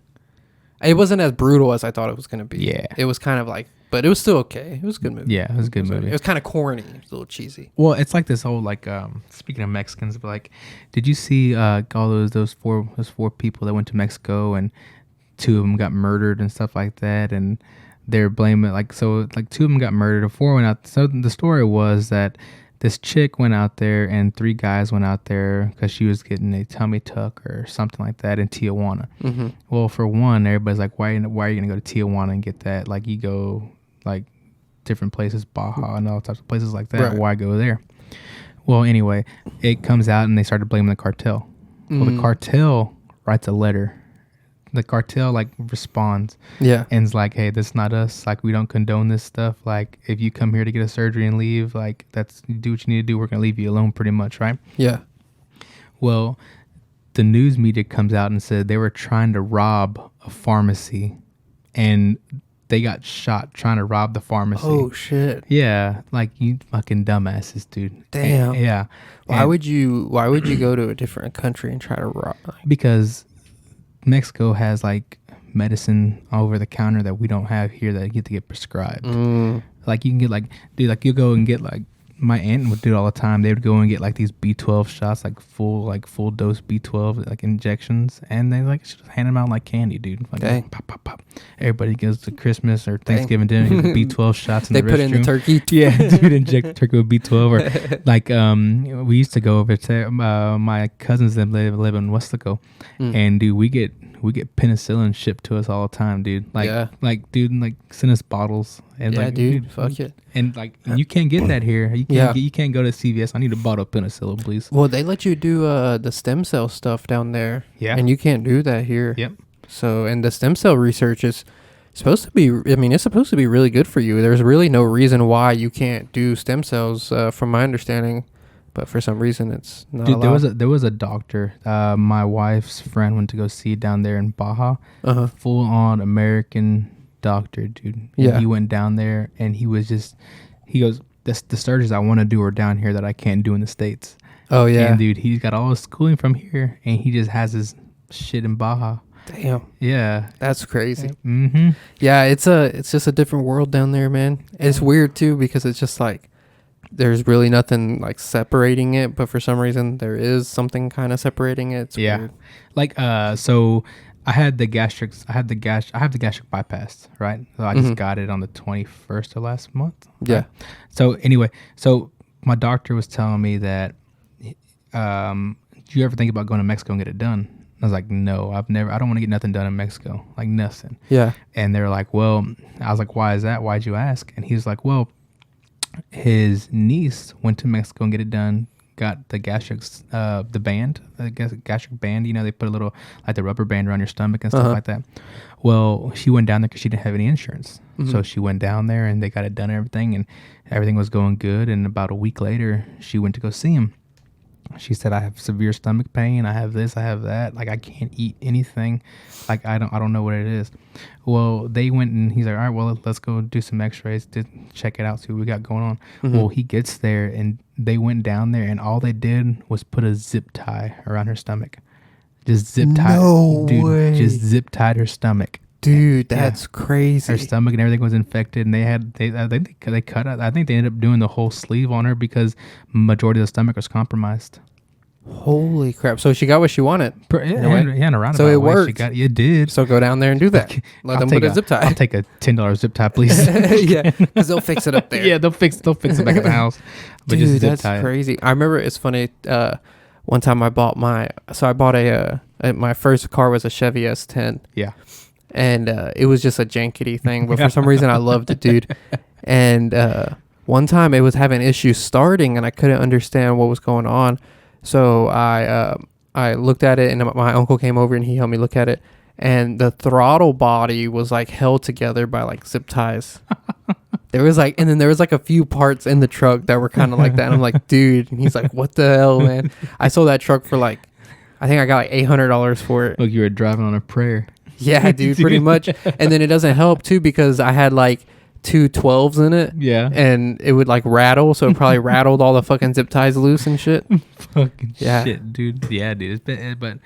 [SPEAKER 3] It wasn't as brutal as I thought it was gonna be.
[SPEAKER 4] Yeah.
[SPEAKER 3] It was kind of like, but it was still okay. It was a good movie.
[SPEAKER 4] Yeah, it was a good movie.
[SPEAKER 3] It was kind of corny. It was a little cheesy.
[SPEAKER 4] Well, it's like this whole like speaking of Mexicans, but like, did you see all those four people that went to Mexico and two of them got murdered and stuff like that, and they're blaming like two of them got murdered, four went out. So the story was that this chick went out there and three guys went out there because she was getting a tummy tuck or something like that in Tijuana. Mm-hmm. Well, for one, everybody's like, why are you gonna go to Tijuana and get that? Like you go like different places, Baja and all types of places like that.
[SPEAKER 3] Right.
[SPEAKER 4] Why go there? Well, anyway, it comes out and they started blaming the cartel. Well, the cartel writes a letter. The cartel like responds,
[SPEAKER 3] Yeah.
[SPEAKER 4] and it's like, hey, this is not us. Like, we don't condone this stuff. Like, if you come here to get a surgery and leave, like, you do what you need to do. We're gonna leave you alone, pretty much, right?
[SPEAKER 3] Yeah.
[SPEAKER 4] Well, the news media comes out and said they were trying to rob a pharmacy, and they got shot trying to rob the pharmacy.
[SPEAKER 3] Oh shit.
[SPEAKER 4] Yeah, like you fucking dumbasses, dude.
[SPEAKER 3] Damn.
[SPEAKER 4] And, yeah.
[SPEAKER 3] Why would you go to a different country and try to rob?
[SPEAKER 4] Because Mexico has like medicine over the counter that we don't have here that you get to get prescribed. Like you can get like, dude, like you go and get like, my aunt would do it all the time. They would go and get like these B12 shots, like full dose B12 like injections, and they like just hand them out like candy, dude. Like,
[SPEAKER 3] Dang.
[SPEAKER 4] pop, pop, pop. Everybody goes to Christmas or Thanksgiving dinner, get the B12 shots in
[SPEAKER 3] They
[SPEAKER 4] the
[SPEAKER 3] put in the
[SPEAKER 4] restroom.
[SPEAKER 3] turkey.
[SPEAKER 4] Yeah, dude, inject the turkey with B12. Or like, we used to go over to my cousins that live in Westlaco, and dude, we get penicillin shipped to us all the time, dude. Like,
[SPEAKER 3] Yeah.
[SPEAKER 4] like, dude, like send us bottles. And
[SPEAKER 3] Yeah,
[SPEAKER 4] like,
[SPEAKER 3] dude, fuck it.
[SPEAKER 4] And like, you can't get that here. You can't go to CVS. I need a bottle of penicillin, please.
[SPEAKER 3] Well, they let you do the stem cell stuff down there.
[SPEAKER 4] Yeah.
[SPEAKER 3] And you can't do that here.
[SPEAKER 4] Yep.
[SPEAKER 3] So, and the stem cell research is supposed to be, I mean, it's supposed to be really good for you. There's really no reason why you can't do stem cells, from my understanding. But for some reason, it's not
[SPEAKER 4] Dude,
[SPEAKER 3] allowed.
[SPEAKER 4] there was a doctor. My wife's friend went to go see down there in Baja.
[SPEAKER 3] Uh-huh.
[SPEAKER 4] Full on American doctor, dude. And
[SPEAKER 3] Yeah.
[SPEAKER 4] he went down there and he goes, the surgeries I want to do are down here that I can't do in the States.
[SPEAKER 3] Oh, yeah.
[SPEAKER 4] And dude, he's got all his schooling from here and he just has his shit in Baja.
[SPEAKER 3] Damn.
[SPEAKER 4] Yeah.
[SPEAKER 3] That's crazy.
[SPEAKER 4] Mm-hmm.
[SPEAKER 3] Yeah, it's just a different world down there, man. It's weird, too, because it's just like, there's really nothing like separating it, but for some reason there is something kind of separating it. It's
[SPEAKER 4] Yeah.
[SPEAKER 3] weird.
[SPEAKER 4] Like, so I have the gastric bypass, right? So I just got it on the 21st of last month. Right?
[SPEAKER 3] Yeah.
[SPEAKER 4] So anyway, so my doctor was telling me that, do you ever think about going to Mexico and get it done? I was like, no, I don't want to get nothing done in Mexico. Like nothing.
[SPEAKER 3] Yeah.
[SPEAKER 4] And they're like, well, I was like, why is that? Why'd you ask? And he was like, well, his niece went to Mexico and get it done. Got the gastric, the band, the gastric band. You know, they put a little like the rubber band around your stomach and stuff like that. Well, she went down there because she didn't have any insurance, so she went down there and they got it done and everything was going good. And about a week later, she went to go see him. She said, I have severe stomach pain. I have this, I have that. Like, I can't eat anything. Like, I don't know what it is. Well, they went and he's like, all right, well, let's go do some x-rays to check it out, see what we got going on. Well, he gets there and they went down there and all they did was put a zip tie around her stomach. Just zip tie.
[SPEAKER 3] No way.
[SPEAKER 4] Just zip tied her stomach.
[SPEAKER 3] Dude, that's crazy.
[SPEAKER 4] Her stomach and everything was infected, and I think they cut out. I think they ended up doing the whole sleeve on her because majority of the stomach was compromised.
[SPEAKER 3] Holy crap! So she got what she wanted.
[SPEAKER 4] In a roundabout
[SPEAKER 3] So it
[SPEAKER 4] way,
[SPEAKER 3] worked.
[SPEAKER 4] It did.
[SPEAKER 3] So go down there and do that. Let them put a zip tie.
[SPEAKER 4] I'll take a $10 zip tie, please.
[SPEAKER 3] Yeah, because they'll fix it up there.
[SPEAKER 4] Yeah, they'll fix it back at the house. But
[SPEAKER 3] Dude,
[SPEAKER 4] just zip
[SPEAKER 3] that's
[SPEAKER 4] tie it.
[SPEAKER 3] crazy. I remember it's funny. One time I bought my my first car was a Chevy S10.
[SPEAKER 4] Yeah.
[SPEAKER 3] And it was just a jankety thing, but for some reason I loved it, dude. And one time it was having issues starting, and I couldn't understand what was going on. So I looked at it, and my uncle came over and he helped me look at it. And the throttle body was like held together by like zip ties. There was like, and then there was like a few parts in the truck that were kind of like that. And I'm like, dude. And he's like, what the hell, man? I sold that truck for like, I think I got like $800 for it.
[SPEAKER 4] Look, you were driving on a prayer.
[SPEAKER 3] Yeah, dude, pretty much. And then it doesn't help too because I had like 2 12s in it.
[SPEAKER 4] Yeah.
[SPEAKER 3] And it would like rattle, so it probably rattled all the fucking zip ties loose and shit.
[SPEAKER 4] Fucking
[SPEAKER 3] Yeah.
[SPEAKER 4] shit, dude. Yeah, dude. It's been, but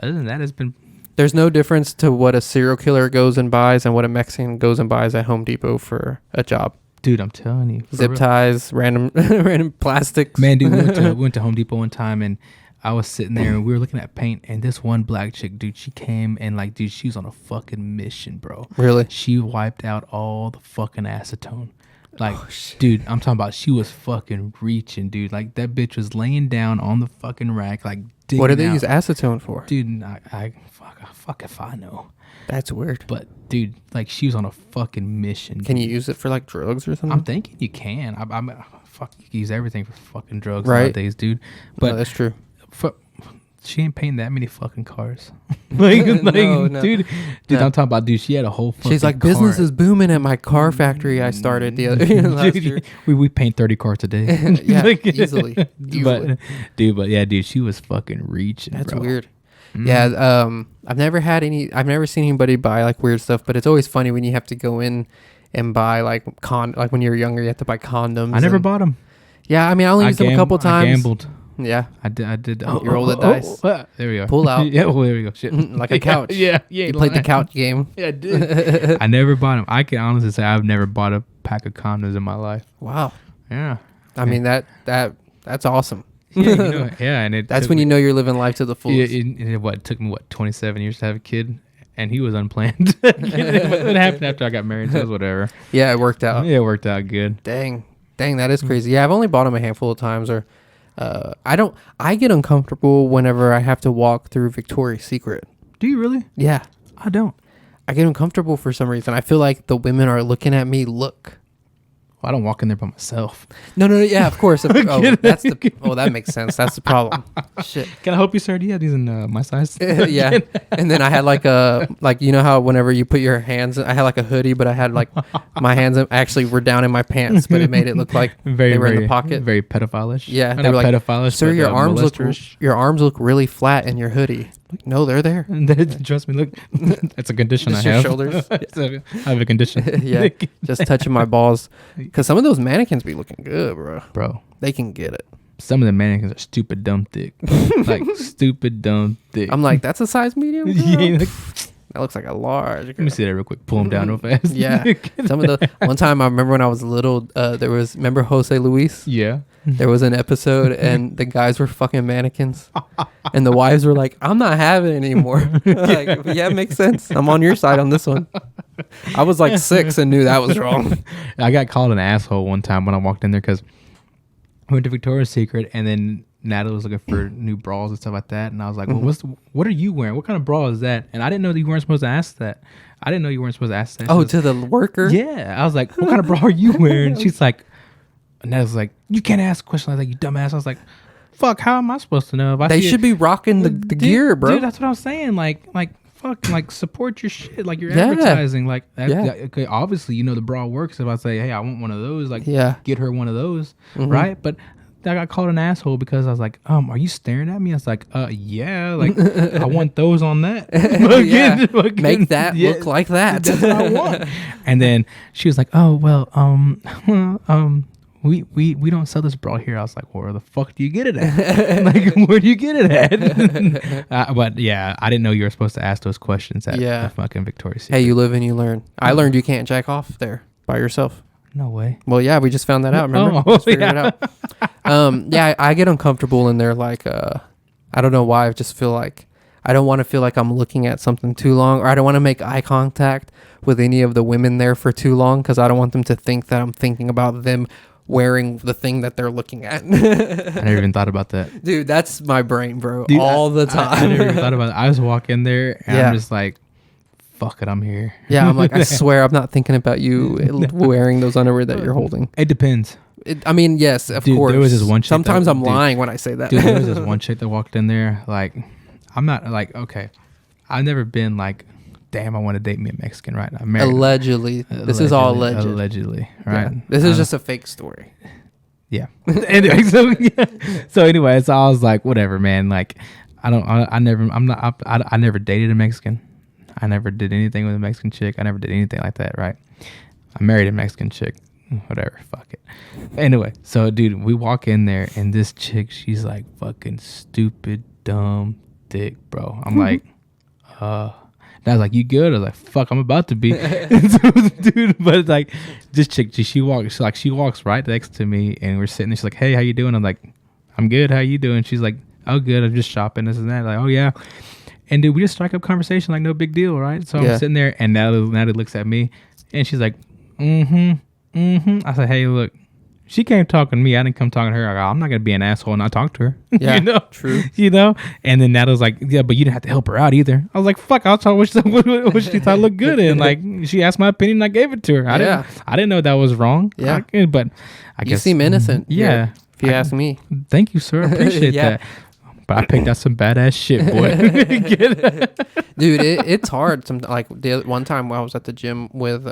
[SPEAKER 4] other than that, it's been.
[SPEAKER 3] There's no difference to what a serial killer goes and buys and what a Mexican goes and buys at Home Depot for a job.
[SPEAKER 4] Dude, I'm telling you.
[SPEAKER 3] Zip ties, random plastics.
[SPEAKER 4] Man, dude, we went to Home Depot one time, and I was sitting there and we were looking at paint, and this one black chick, dude, she came and like, dude, she was on a fucking mission, bro.
[SPEAKER 3] Really?
[SPEAKER 4] She wiped out all the fucking acetone. Like, dude, I'm talking about she was fucking reaching, dude. Like, that bitch was laying down on the fucking rack, like, digging
[SPEAKER 3] What do they
[SPEAKER 4] out.
[SPEAKER 3] use acetone for?
[SPEAKER 4] Dude, fuck if I know.
[SPEAKER 3] That's weird.
[SPEAKER 4] But, dude, like, she was on a fucking mission.
[SPEAKER 3] Can you use it for like drugs or something?
[SPEAKER 4] I'm thinking you can. I'm fuck, you can use everything for fucking drugs
[SPEAKER 3] Right.
[SPEAKER 4] nowadays, dude. But
[SPEAKER 3] No, that's true.
[SPEAKER 4] she ain't painting that many fucking cars. like,
[SPEAKER 3] No.
[SPEAKER 4] dude,
[SPEAKER 3] No.
[SPEAKER 4] I'm talking about, dude. She had a whole fucking
[SPEAKER 3] She's like,
[SPEAKER 4] car.
[SPEAKER 3] business is booming at my car factory I started the other last year.
[SPEAKER 4] we paint 30 cars a day.
[SPEAKER 3] Yeah,
[SPEAKER 4] Like,
[SPEAKER 3] easily.
[SPEAKER 4] But dude, she was fucking reaching.
[SPEAKER 3] That's
[SPEAKER 4] bro.
[SPEAKER 3] weird.
[SPEAKER 4] Mm.
[SPEAKER 3] Yeah, I've never seen anybody buy like weird stuff, but it's always funny when you have to go in and buy like when you're younger, you have to buy condoms.
[SPEAKER 4] I never
[SPEAKER 3] and-
[SPEAKER 4] bought them.
[SPEAKER 3] Yeah, I mean, I only used them a couple times.
[SPEAKER 4] I gambled.
[SPEAKER 3] Yeah,
[SPEAKER 4] I did.
[SPEAKER 3] You roll the dice.
[SPEAKER 4] There we go.
[SPEAKER 3] Pull out.
[SPEAKER 4] Yeah, well, there we go. Shit.
[SPEAKER 3] like a couch.
[SPEAKER 4] Yeah.
[SPEAKER 3] You played the couch game.
[SPEAKER 4] Yeah, I did. I never bought them. I can honestly say I've never bought a pack of condoms in my life.
[SPEAKER 3] Wow.
[SPEAKER 4] Yeah.
[SPEAKER 3] I mean that's awesome.
[SPEAKER 4] Yeah, and
[SPEAKER 3] That's when you know you're living life to the fullest.
[SPEAKER 4] It took me 27 years to have a kid, and he was unplanned. It happened after I got married, so it was whatever.
[SPEAKER 3] Yeah, it worked out.
[SPEAKER 4] Yeah, it worked out good.
[SPEAKER 3] Dang, that is crazy. Yeah, I've only bought them a handful of times, or I get uncomfortable whenever I have to walk through Victoria's Secret.
[SPEAKER 4] Do you really?
[SPEAKER 3] Yeah,
[SPEAKER 4] I don't.
[SPEAKER 3] I get uncomfortable for some reason. I feel like the women are looking at me. Look.
[SPEAKER 4] Well, I don't walk in there by myself.
[SPEAKER 3] No. Yeah, of course. That makes sense. That's the problem. Shit.
[SPEAKER 4] Can I help you, sir? Do you have these in my size?
[SPEAKER 3] Yeah. And then I had like you know how whenever you put your hands, I had like a hoodie, but I had like my hands actually were down in my pants, but it made it look like they were in the pocket.
[SPEAKER 4] Very pedophile-ish.
[SPEAKER 3] Yeah,
[SPEAKER 4] Not
[SPEAKER 3] they were like,
[SPEAKER 4] pedophile-ish,
[SPEAKER 3] sir,
[SPEAKER 4] but,
[SPEAKER 3] your arms look really flat in your hoodie. Like, no, they're there.
[SPEAKER 4] Trust me, look, that's a condition
[SPEAKER 3] Just
[SPEAKER 4] I
[SPEAKER 3] your
[SPEAKER 4] have.
[SPEAKER 3] shoulders.
[SPEAKER 4] I have a condition.
[SPEAKER 3] Yeah, just touching my balls. Because some of those mannequins be looking good, bro. They can get it.
[SPEAKER 4] Some of the mannequins are stupid dumb thick. Like stupid dumb thick.
[SPEAKER 3] I'm like, that's a size medium? Girl?
[SPEAKER 4] Yeah, like,
[SPEAKER 3] That looks like a large.
[SPEAKER 4] let me see that real quick. Pull them down real fast.
[SPEAKER 3] Yeah. Some of the one time I remember when I was little, remember Jose Luis?
[SPEAKER 4] Yeah.
[SPEAKER 3] There was an episode and the guys were fucking mannequins. And the wives were like, I'm not having it anymore. Like, yeah, it makes sense. I'm on your side on this one. I was like 6 and knew that was wrong.
[SPEAKER 4] I got called an asshole one time when I walked in there because I went to Victoria's Secret and then Natalie was looking for new bras and stuff like that. And I was like, well, what are you wearing? What kind of bra is that? And I didn't know that you weren't supposed to ask that. I didn't know you weren't supposed to ask that.
[SPEAKER 3] Oh, to the worker?
[SPEAKER 4] Yeah. I was like, what kind of bra are you wearing? She's like, and I was like, you can't ask a question like that, you dumbass. I was like, fuck, how am I supposed to know? If I
[SPEAKER 3] They
[SPEAKER 4] see
[SPEAKER 3] should be rocking the gear, bro.
[SPEAKER 4] Dude, that's what I was saying. Like, fuck, like support your shit. Like you're
[SPEAKER 3] Yeah.
[SPEAKER 4] advertising. Like,
[SPEAKER 3] Yeah.
[SPEAKER 4] okay, obviously you know the bra works. If I say, hey, I want one of those, like,
[SPEAKER 3] Yeah.
[SPEAKER 4] get her one of those, right? But I got called an asshole because I was like, are you staring at me? I was like, yeah, like I want those on that.
[SPEAKER 3] Yeah. Make that look like that.
[SPEAKER 4] That's what I want. And then she was like, oh well, we don't sell this bra here. I was like, where the fuck do you get it at? Like, where do you get it at? But yeah, I didn't know you were supposed to ask those questions at
[SPEAKER 3] Yeah.
[SPEAKER 4] the fucking Victoria's Secret.
[SPEAKER 3] Hey, you live and you learn. I learned you can't jack off there by yourself.
[SPEAKER 4] No way.
[SPEAKER 3] Well, yeah, we just found that out. Remember?
[SPEAKER 4] Oh,
[SPEAKER 3] Just figured
[SPEAKER 4] yeah.
[SPEAKER 3] it out. Yeah, I get uncomfortable in there. Like, I don't know why. I just feel like I don't want to feel like I'm looking at something too long, or I don't want to make eye contact with any of the women there for too long because I don't want them to think that I'm thinking about them wearing the thing that they're looking at.
[SPEAKER 4] I never even thought about that.
[SPEAKER 3] Dude, that's my brain, bro.
[SPEAKER 4] Dude,
[SPEAKER 3] all the time.
[SPEAKER 4] I never even thought about it. I just walk in there and I'm just like, fuck it, I'm here.
[SPEAKER 3] Yeah, I'm like, I swear I'm not thinking about you wearing those underwear that you're holding.
[SPEAKER 4] It depends.
[SPEAKER 3] I mean, yes, of course.
[SPEAKER 4] There was this one chick
[SPEAKER 3] Sometimes I'm lying when I say that.
[SPEAKER 4] Dude, there was this one chick that walked in there. Like, I'm not like, okay, I've never been like, damn, I want to date me a Mexican, right? I'm married.
[SPEAKER 3] Allegedly. This is all alleged.
[SPEAKER 4] Allegedly, right?
[SPEAKER 3] Yeah. This is just a fake story.
[SPEAKER 4] Yeah. Anyway, so anyway, so I was like, whatever, man. Like, I never dated a Mexican. I never did anything with a Mexican chick. I never did anything like that, right? I married a Mexican chick. Whatever, fuck it. Anyway, so dude, we walk in there and this chick, she's like fucking stupid, dumb, thick, bro. I'm like, and I was like, you good? I was like, fuck, I'm about to be. Dude, but like, this chick, she walks right next to me and we're sitting there. She's like, hey, how you doing? I'm like, I'm good. How you doing? She's like, oh, good. I'm just shopping, this and that. Like, oh, yeah. And dude, we just strike up conversation like no big deal, right? So I'm sitting there and Natalie looks at me and she's like, I said, hey, look, she came talking to me. I didn't come talking to her. I go, I'm not going to be an asshole and not talk to her.
[SPEAKER 3] Yeah,
[SPEAKER 4] you know?
[SPEAKER 3] True.
[SPEAKER 4] You know? And then Natalie's like, yeah, but you didn't have to help her out either. I was like, fuck, I'll tell what she thought looked good. And like, she asked my opinion and I gave it to her. I didn't know that was wrong.
[SPEAKER 3] Yeah.
[SPEAKER 4] But I guess.
[SPEAKER 3] You seem innocent.
[SPEAKER 4] Yeah.
[SPEAKER 3] If you ask me.
[SPEAKER 4] Thank you, sir. I appreciate that. But I picked out some badass shit, boy.
[SPEAKER 3] Dude, it's hard. Like one time when I was at the gym with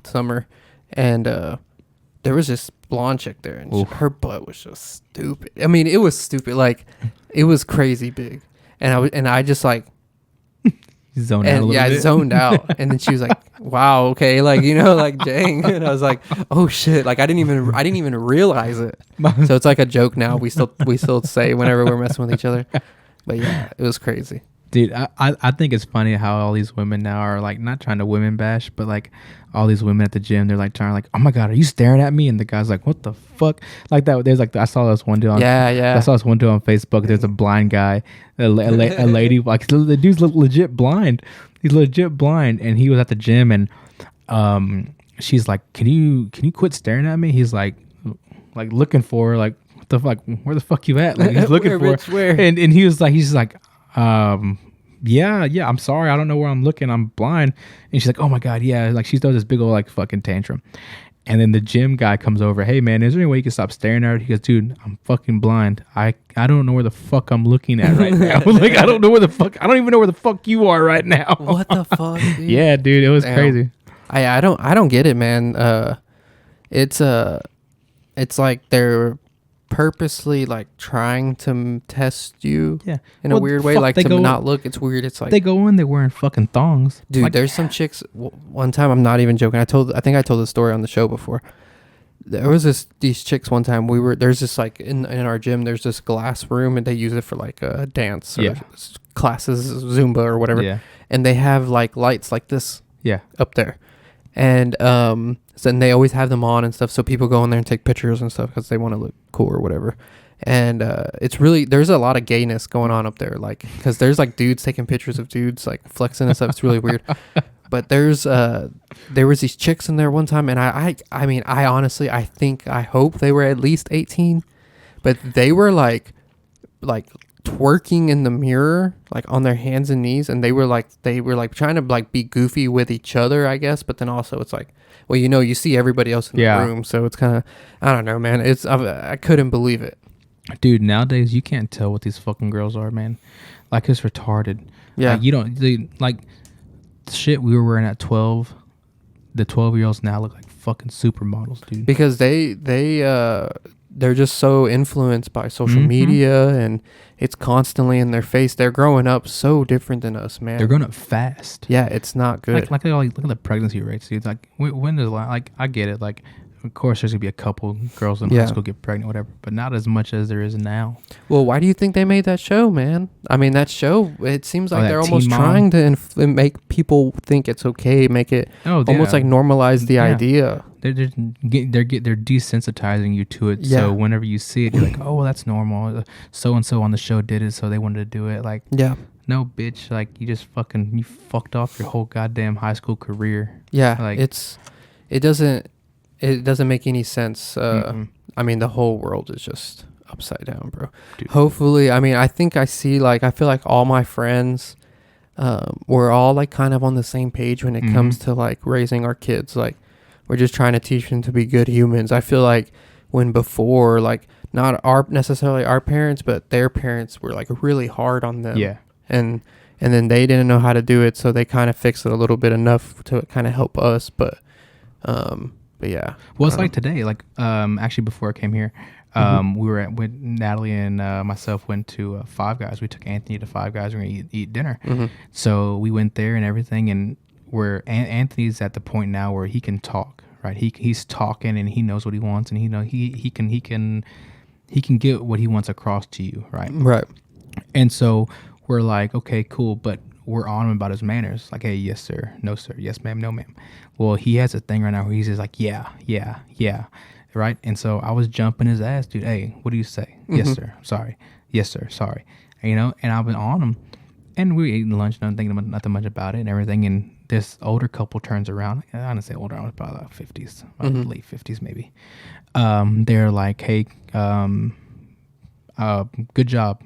[SPEAKER 3] Summer, and there was this blonde chick there, and her butt was just stupid. I mean, it was stupid. Like, it was crazy big, and I just like
[SPEAKER 4] zoned out a little bit.
[SPEAKER 3] I zoned out, and then she was like, "Wow, okay," like, you know, like, dang, and I was like, "Oh shit!" Like, I didn't even realize it. So it's like a joke now. We still say whenever we're messing with each other. But yeah, it was crazy.
[SPEAKER 4] Dude, I think it's funny how all these women now are like not trying to women bash, but like all these women at the gym, they're like trying like, oh my god, are you staring at me? And the guy's like, what the fuck? Like that. There's like, I saw this one dude on I saw this one dude on Facebook. There's a blind guy, a lady, like the dude's legit blind. He's legit blind, and he was at the gym, and she's like, can you quit staring at me? He's like looking for her, like, what the fuck? Where the fuck you at? Like, he's looking for her. And he's like, yeah, I'm sorry, I don't know where I'm looking, I'm blind. And she's like, oh my god, yeah. Like, she throws this big old like fucking tantrum. And then the gym guy comes over, hey man, is there any way you can stop staring at her? He goes, dude, I'm fucking blind. I don't know where the fuck I'm looking at right now. Like, I don't even know where the fuck you are right now.
[SPEAKER 3] What the fuck, dude?
[SPEAKER 4] Yeah, dude, it was crazy.
[SPEAKER 3] I don't get it, man. It's like they're purposely like trying to test you in a weird way, like to not look. It's weird. It's like
[SPEAKER 4] they go in, they're wearing fucking thongs,
[SPEAKER 3] dude.
[SPEAKER 4] Like,
[SPEAKER 3] there's some chicks. One time, I'm not even joking. I think I told the story on the show before. There was these chicks one time. There's this like in our gym. There's this glass room, and they use it for like dance or classes, Zumba or whatever. Yeah. And they have like lights like this. Yeah. Up there, and so then they always have them on and stuff, so people go in there and take pictures and stuff because they want to look cool or whatever. And it's really, there's a lot of gayness going on up there, like, because there's like dudes taking pictures of dudes like flexing and stuff. It's really weird. But there was these chicks in there one time, and I mean, I honestly, I hope they were at least 18, but they were like twerking in the mirror, like on their hands and knees, and they were like trying to like be goofy with each other, I guess. But then also it's like, well, you know, you see everybody else in the room, so it's kind of, I don't know, man. I couldn't believe it.
[SPEAKER 4] Dude, nowadays you can't tell what these fucking girls are, man. Like, it's retarded. Yeah, like, you don't like shit we were wearing at 12. The 12-year-olds now look like fucking supermodels, dude.
[SPEAKER 3] Because they're just so influenced by social media, and it's constantly in their face. They're growing up so different than us, man.
[SPEAKER 4] They're growing up fast.
[SPEAKER 3] Yeah, it's not good.
[SPEAKER 4] Like look at the pregnancy rates, dude. Like, when does, like, I get it. Like, of course, there's gonna be a couple girls in high school get pregnant, whatever, but not as much as there is now.
[SPEAKER 3] Well, why do you think they made that show, man? I mean, that show, it seems like they're almost trying to make people think it's okay, make it almost like normalize the idea.
[SPEAKER 4] they're desensitizing you to it.
[SPEAKER 3] Yeah.
[SPEAKER 4] So whenever you see it, you're like, oh, well, that's normal. So and so on the show did it, so they wanted to do it. Like,
[SPEAKER 3] Yeah.
[SPEAKER 4] no, bitch. Like, you fucked off your whole goddamn high school career.
[SPEAKER 3] Yeah.
[SPEAKER 4] Like,
[SPEAKER 3] it doesn't make any sense. I mean, the whole world is just upside down, bro.
[SPEAKER 4] Dude.
[SPEAKER 3] Hopefully, I mean, I think I feel like all my friends, we're all like kind of on the same page when it comes to like raising our kids. Like, we're just trying to teach them to be good humans. I feel like when before, like, not necessarily our parents, but their parents were like really hard on them.
[SPEAKER 4] Yeah.
[SPEAKER 3] And then they didn't know how to do it, so they kind of fixed it a little bit enough to kind of help us. But yeah.
[SPEAKER 4] Well, it's like today. Like, actually, before I came here, we were with Natalie and myself went to Five Guys. We took Anthony to Five Guys. We're gonna eat dinner. So we went there and everything, and Anthony's at the point now where he can talk. Right, he's talking and he knows what he wants, and he can get what he wants across to you. Right. And so we're like, okay, cool, but we're on him about his manners. Like, hey, yes, sir. No, sir. Yes, ma'am. No, ma'am. Well, he has a thing right now where he's just like, yeah. Right. And so I was jumping his ass, dude. Hey, what do you say? Yes, sir. Sorry. Yes, sir. Sorry. And I've been on him, and we were eating lunch, and I'm thinking nothing much about it and everything. And this older couple turns around. I don't say older. I was probably like 50s, late 50s maybe. They're like, hey, good job.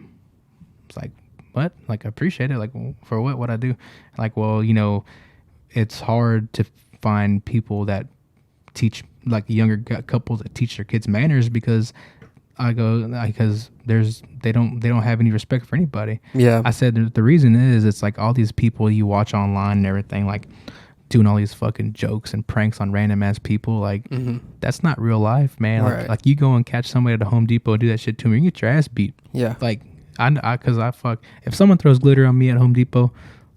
[SPEAKER 4] It's like, what? Like, I appreciate it. Like, for what? What I do? Like, well, it's hard to find people that teach, like, younger couples that teach their kids manners, because they don't have any respect for anybody.
[SPEAKER 3] Yeah.
[SPEAKER 4] I said the reason is it's like all these people you watch online and everything, like doing all these fucking jokes and pranks on random ass people. Like, that's not real life, man.
[SPEAKER 3] Right.
[SPEAKER 4] Like you go and catch somebody at a Home Depot and do that shit to me, you get your ass beat.
[SPEAKER 3] Yeah.
[SPEAKER 4] Like, if someone throws glitter on me at Home Depot,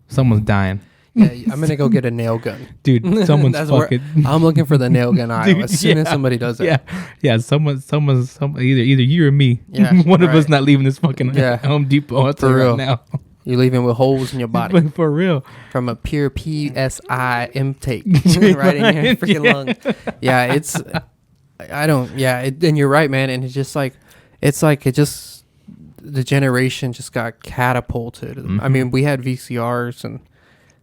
[SPEAKER 4] someone's dying.
[SPEAKER 3] Yeah, I'm gonna go get a nail gun,
[SPEAKER 4] dude. Someone's fucking.
[SPEAKER 3] I'm looking for the nail gun aisle
[SPEAKER 4] Dude,
[SPEAKER 3] as soon as somebody does it.
[SPEAKER 4] Yeah. Someone's either you or me.
[SPEAKER 3] Yeah,
[SPEAKER 4] one of us not leaving this fucking Home Depot. I'll tell you
[SPEAKER 3] real.
[SPEAKER 4] right now.
[SPEAKER 3] You're leaving with holes in your body
[SPEAKER 4] For real.
[SPEAKER 3] from a pure PSI intake right in your freaking lung. Yeah, it's. I don't. Yeah, and you're right, man. And it's just like, the generation just got catapulted. I mean, we had VCRs and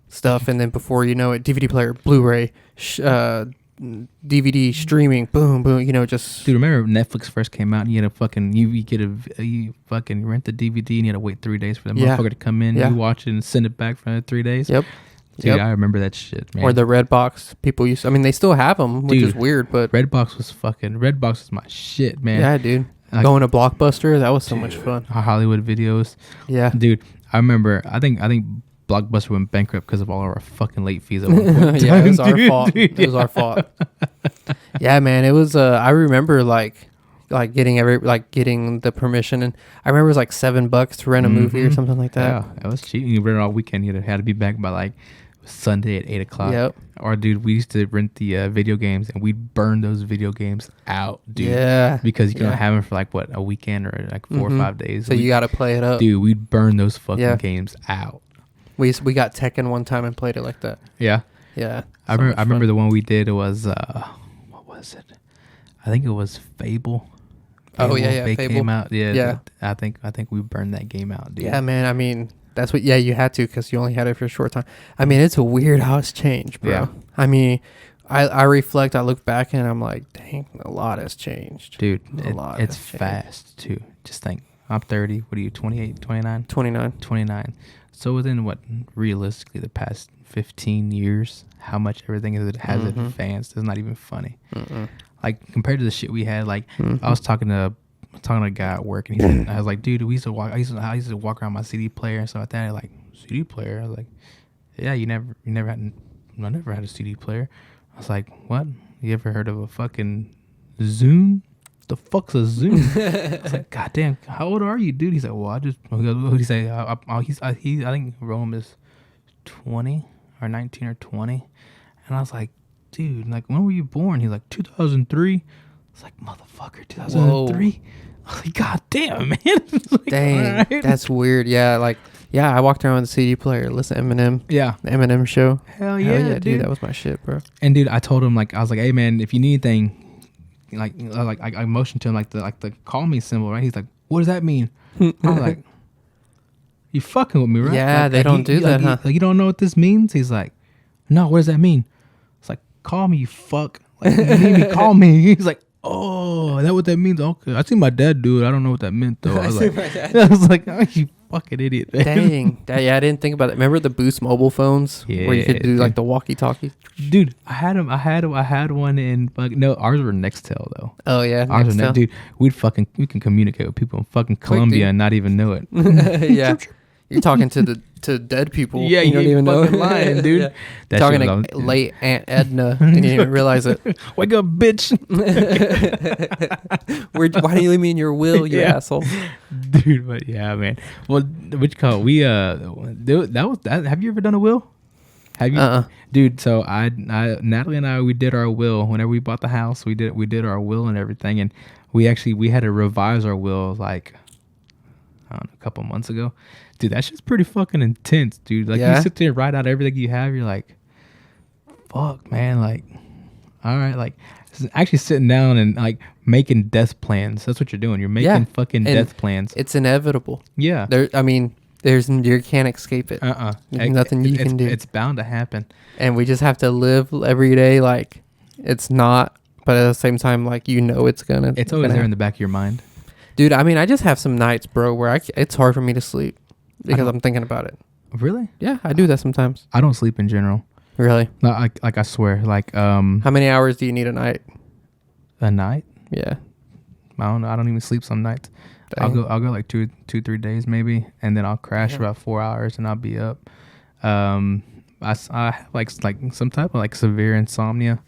[SPEAKER 3] stuff, and then before you know it, DVD player, Blu-ray, DVD streaming, boom, just.
[SPEAKER 4] Dude, remember Netflix first came out and you had a fucking you fucking rent the DVD and you had to wait 3 days for the motherfucker to come in. You watch it and send it back for 3 days.
[SPEAKER 3] Yep.
[SPEAKER 4] Dude, I remember that shit, man.
[SPEAKER 3] Or the Redbox. People used. I mean, they still have them, which is weird, but
[SPEAKER 4] Redbox was my shit, man.
[SPEAKER 3] Yeah, dude.
[SPEAKER 4] Like,
[SPEAKER 3] going to Blockbuster, that was so much fun.
[SPEAKER 4] Hollywood Videos.
[SPEAKER 3] Yeah,
[SPEAKER 4] dude. I remember. I think Blockbuster went bankrupt because of all of our fucking late fees at one point.
[SPEAKER 3] Yeah, it was our fault. It was our fault. Yeah, man. It was. I remember like getting the permission, and I remember it was like $7 to rent a movie or something like that.
[SPEAKER 4] Yeah, it was cheap. You rent it all weekend. You had to be back by like Sunday at 8:00.
[SPEAKER 3] Yep.
[SPEAKER 4] Or dude, we used to rent the video games, and we'd burn those video games out, dude.
[SPEAKER 3] Yeah.
[SPEAKER 4] Because you can have them for like a weekend or like 4 or 5 days.
[SPEAKER 3] So you got to play it up,
[SPEAKER 4] dude. We'd burn those fucking games out.
[SPEAKER 3] We got Tekken one time and played it like that.
[SPEAKER 4] Yeah.
[SPEAKER 3] Yeah.
[SPEAKER 4] I remember the one we did was what was it? I think it was Fable.
[SPEAKER 3] Oh yeah,
[SPEAKER 4] They
[SPEAKER 3] Fable
[SPEAKER 4] came out. Yeah.
[SPEAKER 3] Yeah.
[SPEAKER 4] I think we burned that game out, dude.
[SPEAKER 3] Yeah, man. I mean, that's what. Yeah, you had to because you only had it for a short time. I mean, it's a weird how it's changed, bro.
[SPEAKER 4] Yeah.
[SPEAKER 3] I mean, I reflect. I look back and I'm like, dang, a lot has changed,
[SPEAKER 4] dude.
[SPEAKER 3] It's
[SPEAKER 4] fast too. Just think, I'm 30. What are you? 28, 29?
[SPEAKER 3] 29.
[SPEAKER 4] 29. So within realistically the past 15 years, how much everything has advanced is not even funny. Like compared to the shit we had. Like I was talking to a guy at work, and he said, I was like, dude, I used to walk around my CD player and stuff like that. Like, CD player? I was like, yeah, I never had a CD player. I was like, what? You ever heard of a fucking Zune? The fuck's a Zune? I was like, God damn, how old are you, dude? He's like, well, what did he say? I think Rome is 20 or 19 or 20. And I was like, dude, like, when were you born? He's like, 2003. It's like, motherfucker, 2003. I was like, God damn, man. Like,
[SPEAKER 3] Dang,
[SPEAKER 4] right.
[SPEAKER 3] that's weird. Yeah, like Yeah, I walked around with a CD player, listen to Eminem.
[SPEAKER 4] Yeah.
[SPEAKER 3] The Eminem show.
[SPEAKER 4] Hell
[SPEAKER 3] Hell
[SPEAKER 4] yeah,
[SPEAKER 3] dude. That was my shit, bro.
[SPEAKER 4] And dude, I told him like I was like, hey man, if you need anything, I motioned to him like the call me symbol, right? He's like, what does that mean? I was like, you fucking with me, right?
[SPEAKER 3] Yeah,
[SPEAKER 4] like,
[SPEAKER 3] they don't do that, huh?
[SPEAKER 4] Like you don't know what this means? He's like, no, what does that mean? It's like, call me, you fuck. Like you need me, call me. He's like, oh, is that what that means? Okay, I seen my dad do it. I don't know what that meant though. I was like, oh, you fucking idiot. Man.
[SPEAKER 3] Dang. Yeah, I didn't think about that. Remember the Boost mobile phones where you could do like the walkie-talkie?
[SPEAKER 4] Dude, I had them. I had one in. No, ours were Nextel though.
[SPEAKER 3] Oh yeah,
[SPEAKER 4] Ours were dude. We can communicate with people in fucking Colombia and not even know it.
[SPEAKER 3] Yeah, you're talking to dead people.
[SPEAKER 4] Yeah,
[SPEAKER 3] you don't even know.
[SPEAKER 4] Lying, dude.
[SPEAKER 3] Yeah.
[SPEAKER 4] That
[SPEAKER 3] Talking
[SPEAKER 4] shit
[SPEAKER 3] to late Aunt Edna, and you didn't even realize it.
[SPEAKER 4] Wake up, bitch.
[SPEAKER 3] Why didn't you leave me in your will, you
[SPEAKER 4] Yeah.
[SPEAKER 3] asshole?
[SPEAKER 4] Dude, but yeah, man. Well, which call we that was that. Have you ever done a will? Have you, dude? So I Natalie and I, we did our will whenever we bought the house. We did our will and everything, and we had to revise our will like I don't know, a couple months ago. Dude, that shit's pretty fucking intense, dude. Like you sit there and write out everything you have. You're like, fuck, man. Like, all right, like actually sitting down and like making death plans. That's what you're doing. You're making fucking death plans.
[SPEAKER 3] It's inevitable.
[SPEAKER 4] Yeah.
[SPEAKER 3] You can't escape it. There's nothing you can do.
[SPEAKER 4] It's bound to happen.
[SPEAKER 3] And we just have to live every day like it's not, but at the same time, like it's gonna.
[SPEAKER 4] It's always there in the back of your mind.
[SPEAKER 3] Dude, I mean, I just have some nights, bro, where it's hard for me to sleep because I'm thinking about it.
[SPEAKER 4] Really?
[SPEAKER 3] Yeah, I do that sometimes.
[SPEAKER 4] I don't sleep in general.
[SPEAKER 3] Really?
[SPEAKER 4] No, like I swear. Like
[SPEAKER 3] how many hours do you need a night?
[SPEAKER 4] A night?
[SPEAKER 3] Yeah.
[SPEAKER 4] I don't know. I don't even sleep some nights.
[SPEAKER 3] Dang.
[SPEAKER 4] I'll go like 2-3 days maybe, and then I'll crash about 4 hours and I'll be up. I have like some type of like severe insomnia,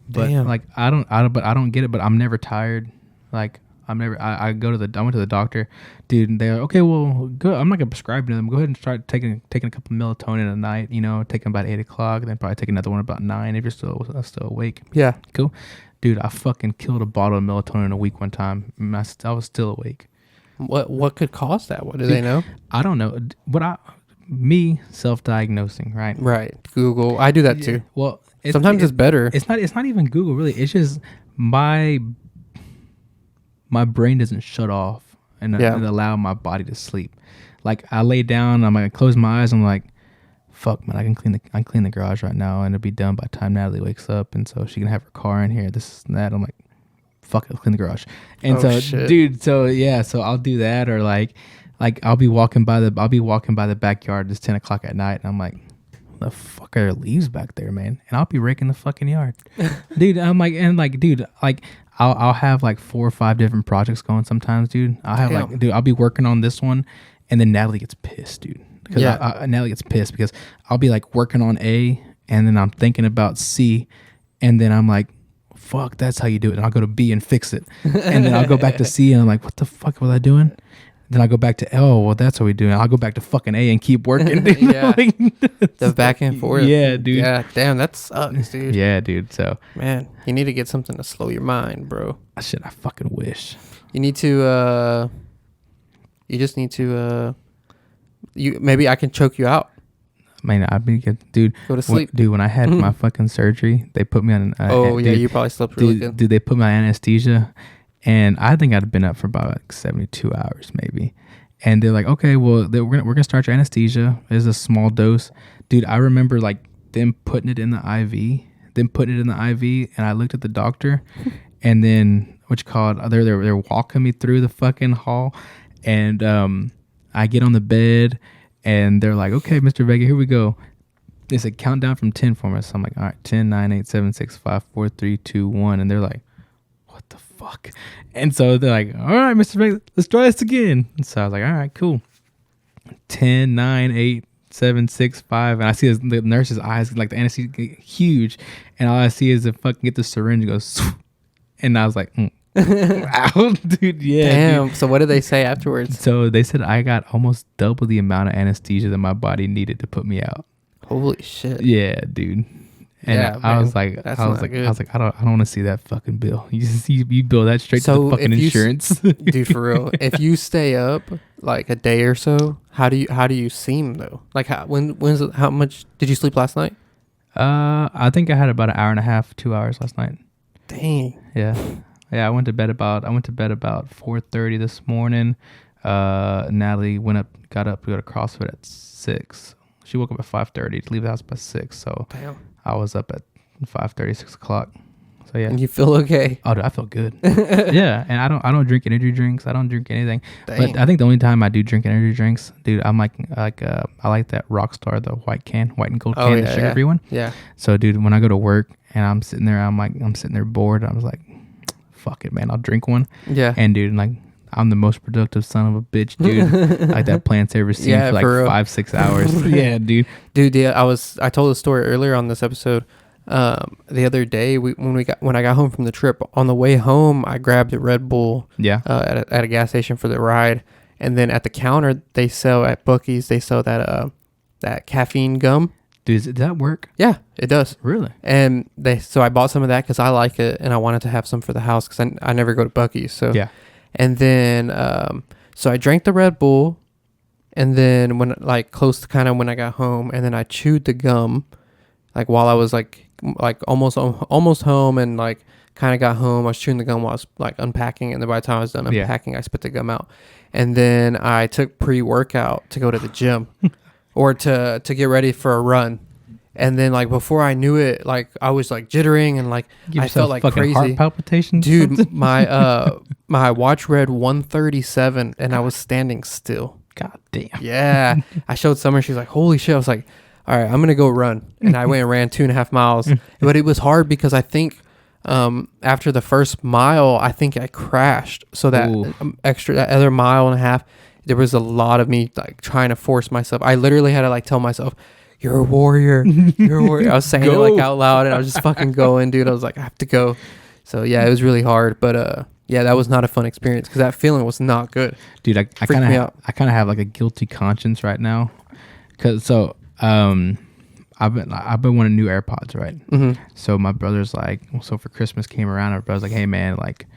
[SPEAKER 4] but
[SPEAKER 3] Damn.
[SPEAKER 4] like I don't get it. But I'm never tired. Like I went to the doctor, dude, and they're like, okay, well, good. I'm not gonna prescribe to them. Go ahead and start taking a couple melatonin a night. Take them about 8 o'clock, then probably take another one about 9 if you're still awake.
[SPEAKER 3] Yeah.
[SPEAKER 4] Cool, dude. I fucking killed a bottle of melatonin in a week one time. I was still awake.
[SPEAKER 3] What could cause that? What do they know?
[SPEAKER 4] I don't know. Self-diagnosing, right?
[SPEAKER 3] Right. Google. I do that too.
[SPEAKER 4] Well,
[SPEAKER 3] sometimes it's better.
[SPEAKER 4] It's not even Google really. It's just my brain doesn't shut off and allow my body to sleep. Like I lay down, I'm like, I close my eyes, I'm like, fuck, man, I can clean the garage right now and it'll be done by the time Natalie wakes up, and so she can have her car in here, this and that. I'm like, fuck it, I'll clean the garage. And
[SPEAKER 3] shit.
[SPEAKER 4] Dude, so I'll do that, or like I'll be walking by the backyard. It's 10 o'clock at night, and I'm like, the fuck are there leaves back there, man? And I'll be raking the fucking yard. Dude, I'm like, and like, dude, like I'll have like 4 or 5 different projects going sometimes, dude. I'll be working on this one, and then Natalie gets pissed, dude. Natalie gets pissed because I'll be like working on A, and then I'm thinking about C, and then I'm like, fuck, that's how you do it. And I'll go to B and fix it. And then I'll go back to C, and I'm like, what the fuck was I doing? Then I go back to L. Well, that's what we do. And I'll go back to fucking A and keep working. Dude.
[SPEAKER 3] Yeah. The back and forth.
[SPEAKER 4] Yeah, dude.
[SPEAKER 3] Yeah, damn, that sucks, dude.
[SPEAKER 4] Yeah, dude. So,
[SPEAKER 3] man, you need to get something to slow your mind, bro.
[SPEAKER 4] Shit, I fucking wish.
[SPEAKER 3] You need to, you just need to, maybe I can choke you out.
[SPEAKER 4] Man, I'd be good, dude.
[SPEAKER 3] Go to sleep.
[SPEAKER 4] Dude, when I had my fucking surgery, they put me on
[SPEAKER 3] you probably slept really good.
[SPEAKER 4] Dude, they put me on anesthesia, and I think I'd have been up for about like 72 hours maybe. And they're like, okay, well, we're gonna start your anesthesia. It's a small dose. Dude, I remember like them putting it in the IV, and I looked at the doctor, and then they're walking me through the fucking hall, and I get on the bed, and they're like, okay, Mr. Vega, here we go. They said count down from 10 for me. So I'm like, all right, 10, 9, 8, 7, 6, 5, 4, 3, 2, 1. And they're like, what the fuck? And so they're like, all right, Mr. Vega, let's try this again. And so I was like, all right, cool. 10, 9, 8, 7, 6, 5. And I see the nurse's eyes, like the anesthesia, get huge. And all I see is the fucking get the syringe goes, and I was like, wow, dude, yeah.
[SPEAKER 3] Damn.
[SPEAKER 4] Dude.
[SPEAKER 3] So what did they say afterwards?
[SPEAKER 4] So they said I got almost double the amount of anesthesia that my body needed to put me out.
[SPEAKER 3] Holy shit.
[SPEAKER 4] Yeah, dude. And
[SPEAKER 3] Yeah,
[SPEAKER 4] I
[SPEAKER 3] man,
[SPEAKER 4] was like,
[SPEAKER 3] that's
[SPEAKER 4] I was
[SPEAKER 3] not
[SPEAKER 4] like,
[SPEAKER 3] good.
[SPEAKER 4] I was like, I don't want to see that fucking bill. You bill that straight to the fucking insurance.
[SPEAKER 3] Dude, for real. If you stay up like a day or so, How do you seem though? Like how much did you sleep last night?
[SPEAKER 4] I think I had about an hour and a half, 2 hours last night.
[SPEAKER 3] Dang.
[SPEAKER 4] Yeah. I went to bed about 4:30 this morning. Natalie got up to go to CrossFit at 6. She woke up at 5:30 to leave the house by 6. So
[SPEAKER 3] Damn.
[SPEAKER 4] I was up at 5:30, 6 o'clock. So yeah.
[SPEAKER 3] And you feel okay?
[SPEAKER 4] Oh, dude, I feel good. Yeah, and I don't drink energy drinks. I don't drink anything.
[SPEAKER 3] Dang.
[SPEAKER 4] But I think the only time I do drink energy drinks, dude, I'm like I like that Rockstar, the white and gold can, the sugar-free one.
[SPEAKER 3] Yeah.
[SPEAKER 4] So, dude, when I go to work and I'm sitting there bored. I was like, fuck it, man, I'll drink one.
[SPEAKER 3] Yeah.
[SPEAKER 4] And dude, like, I'm the most productive son of a bitch, dude. Like that plant's ever seen for like
[SPEAKER 3] for
[SPEAKER 4] 5-6 hours. Yeah, dude.
[SPEAKER 3] Dude, yeah, I told a story earlier on this episode. The other day when I got home from the trip, on the way home, I grabbed a Red Bull.
[SPEAKER 4] Yeah.
[SPEAKER 3] At a gas station for the ride, and then at the counter they sell at Buc-ee's that caffeine gum.
[SPEAKER 4] Dude, does that work?
[SPEAKER 3] Yeah, it does.
[SPEAKER 4] Really?
[SPEAKER 3] And so I bought some of that because I like it, and I wanted to have some for the house because I never go to Buc-ee's. So
[SPEAKER 4] yeah.
[SPEAKER 3] And then so I drank the Red Bull, and then when close to kind of when I got home, and then I chewed the gum, like while I was like almost home, and like kind of got home. I was chewing the gum while I was like unpacking, and then by the time I was done unpacking, I spit the gum out. And then I took pre-workout to go to the gym or to get ready for a run. And then like before I knew it, like I was like jittering and like I felt like crazy.
[SPEAKER 4] Heart palpitations,
[SPEAKER 3] dude. My watch read 137, and I was standing still.
[SPEAKER 4] God damn.
[SPEAKER 3] Yeah, I showed Summer. She was like, "Holy shit!" I was like, "All right, I'm gonna go run." And I went and ran 2.5 miles. But it was hard because I think after the first mile, I think I crashed. So that that other mile and a half, there was a lot of me like trying to force myself. I literally had to like tell myself, "You're a warrior. You're a warrior." I was saying it like out loud, and I was just fucking going, dude. I was like, I have to go. So yeah, it was really hard, but yeah, that was not a fun experience because that feeling was not good.
[SPEAKER 4] Dude, I kind of have like a guilty conscience right now, cause I've been wanting new AirPods, right?
[SPEAKER 3] Mm-hmm.
[SPEAKER 4] So my brother's like, so for Christmas came around, my brother's like, "Hey man, like,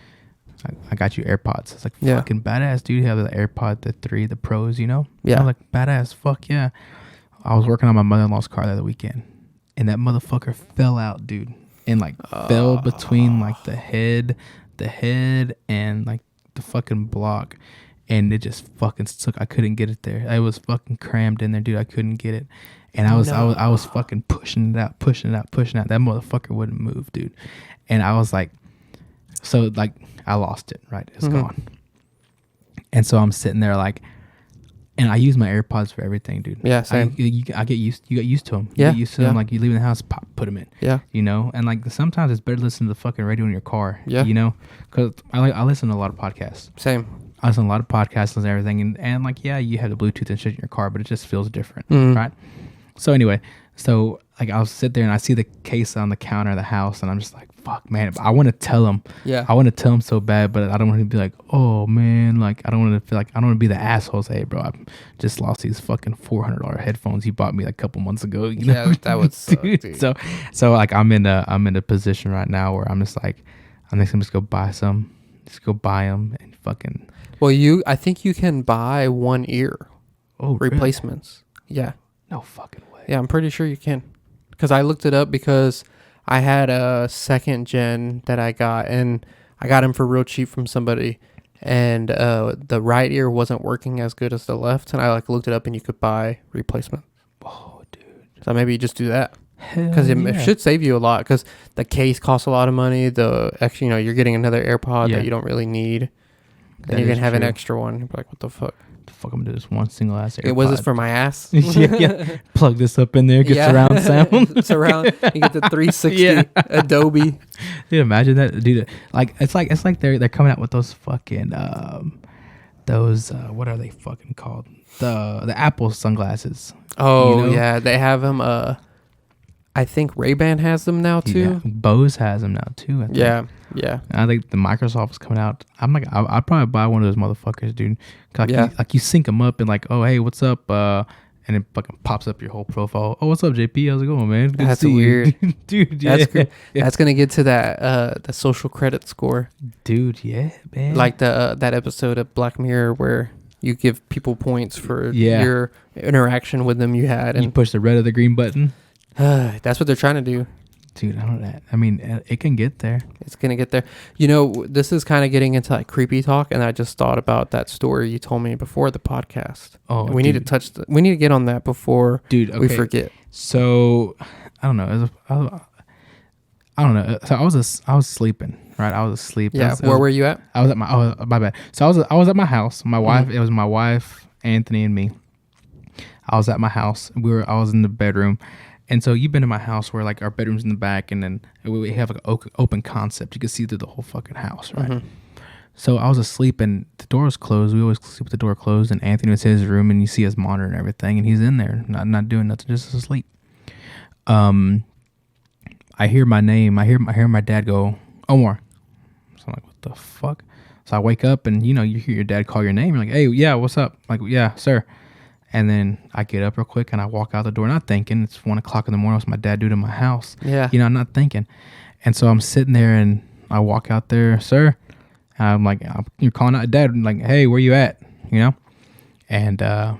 [SPEAKER 4] I got you AirPods." It's like, fucking badass, dude. You have the AirPod, the 3, the Pros, you know?
[SPEAKER 3] Yeah.
[SPEAKER 4] I was like, badass, fuck yeah. I was working on my mother-in-law's car the other weekend, and that motherfucker fell out, dude, and like fell between like the head and like the fucking block, and it just fucking stuck. I couldn't get it there. I was fucking crammed in there, dude. I couldn't get it, and I was fucking pushing it out. That motherfucker wouldn't move, dude, and I was like, so like I lost it, right? It's gone, and so I'm sitting there like. And I use my AirPods for everything, dude.
[SPEAKER 3] Yeah, same.
[SPEAKER 4] You get used to them. You
[SPEAKER 3] Yeah,
[SPEAKER 4] get used to them. Like you leave the house, pop, put them in.
[SPEAKER 3] Yeah.
[SPEAKER 4] You know, and like sometimes it's better to listen to the fucking radio in your car.
[SPEAKER 3] Yeah.
[SPEAKER 4] You know, because I listen to a lot of podcasts.
[SPEAKER 3] Same.
[SPEAKER 4] I listen to a lot of podcasts and everything, and like yeah, you have the Bluetooth and shit in your car, but it just feels different, right? So anyway, like I'll sit there and I see the case on the counter of the house, and I'm just like, fuck, man. I want to tell him. Yeah. I want to tell him so bad, but I don't want to be like, oh man, like I don't want to feel like I don't want to be the asshole. Say, hey, bro, I just lost these fucking $400 headphones you bought me like a couple months ago. You know?
[SPEAKER 3] Yeah, that would suck, dude.
[SPEAKER 4] So like I'm in a position right now where I'm just like, I'm just go buy some, and fucking.
[SPEAKER 3] Well, I think you can buy one ear.
[SPEAKER 4] Oh,
[SPEAKER 3] replacements. Really? Yeah.
[SPEAKER 4] No fucking way.
[SPEAKER 3] Yeah, I'm pretty sure you can. Because I looked it up because I had a second gen that I got, and I got him for real cheap from somebody, and the right ear wasn't working as good as the left, and I like looked it up, and you could buy replacement.
[SPEAKER 4] Oh, dude.
[SPEAKER 3] So maybe you just do that. Because it should save you a lot, because the case costs a lot of money. Actually, you're getting another AirPod that you don't really need. Then you're going to have an extra one. You're like, what the fuck?
[SPEAKER 4] The fuck, I'm going to do this one single ass AirPod.
[SPEAKER 3] It was this for my ass?
[SPEAKER 4] yeah. Plug this up in there, get surround sound.
[SPEAKER 3] Surround. You get the 360 Adobe.
[SPEAKER 4] Dude, imagine that, dude. Like it's like they're coming out with those fucking what are they fucking called? The Apple sunglasses.
[SPEAKER 3] Oh, yeah, they have them. I think Ray-Ban has them now too.
[SPEAKER 4] Yeah. Bose has them now too. I think.
[SPEAKER 3] Yeah.
[SPEAKER 4] I think the Microsoft is coming out. I'm like, I'd probably buy one of those motherfuckers, dude. Like you sync them up and like, oh hey, what's up? And it fucking pops up your whole profile. Oh, what's up, JP? How's it going, man? Good
[SPEAKER 3] That's
[SPEAKER 4] to see
[SPEAKER 3] weird,
[SPEAKER 4] you. Dude. Yeah.
[SPEAKER 3] That's gonna get to that the social credit score,
[SPEAKER 4] dude. Yeah, man.
[SPEAKER 3] Like that episode of Black Mirror where you give people points for
[SPEAKER 4] Yeah.
[SPEAKER 3] your interaction with them you had,
[SPEAKER 4] You
[SPEAKER 3] and
[SPEAKER 4] push the red or the green button.
[SPEAKER 3] that's what they're trying to do.
[SPEAKER 4] Dude, I don't know. I mean, it can get there.
[SPEAKER 3] It's gonna get there. You know, this is kind of getting into like creepy talk, and I just thought about that story you told me before the podcast.
[SPEAKER 4] Oh,
[SPEAKER 3] we need to touch. We need to get on that before
[SPEAKER 4] dude. Okay.
[SPEAKER 3] we forget.
[SPEAKER 4] So I don't know. I don't know. So I was sleeping, right? I was asleep.
[SPEAKER 3] Yeah. Where were you at?
[SPEAKER 4] I was at my. Oh, my bad. So I was at my house. My wife.
[SPEAKER 3] Mhm.
[SPEAKER 4] It was my wife, Anthony, and me. I was at my house. I was in the bedroom. And so you've been in my house where like our bedroom's in the back, and then we have like an open concept. You can see through the whole fucking house, right?
[SPEAKER 3] Mhm.
[SPEAKER 4] So I was asleep and the door was closed. We always sleep with the door closed, and Anthony was in his room, and you see his monitor and everything, and he's in there, not doing nothing, just asleep. I hear my name. I hear my dad go, Omar. So I'm like, what the fuck? So I wake up, and you hear your dad call your name. You're like, hey, yeah, what's up? Like, yeah, sir. And then I get up real quick and I walk out the door, not thinking. It's 1 o'clock in the morning. What's my dad doing in my house?
[SPEAKER 3] Yeah.
[SPEAKER 4] I'm not thinking. And so I'm sitting there and I walk out there, sir. And I'm like, you're calling out dad. I'm like, hey, where you at? And I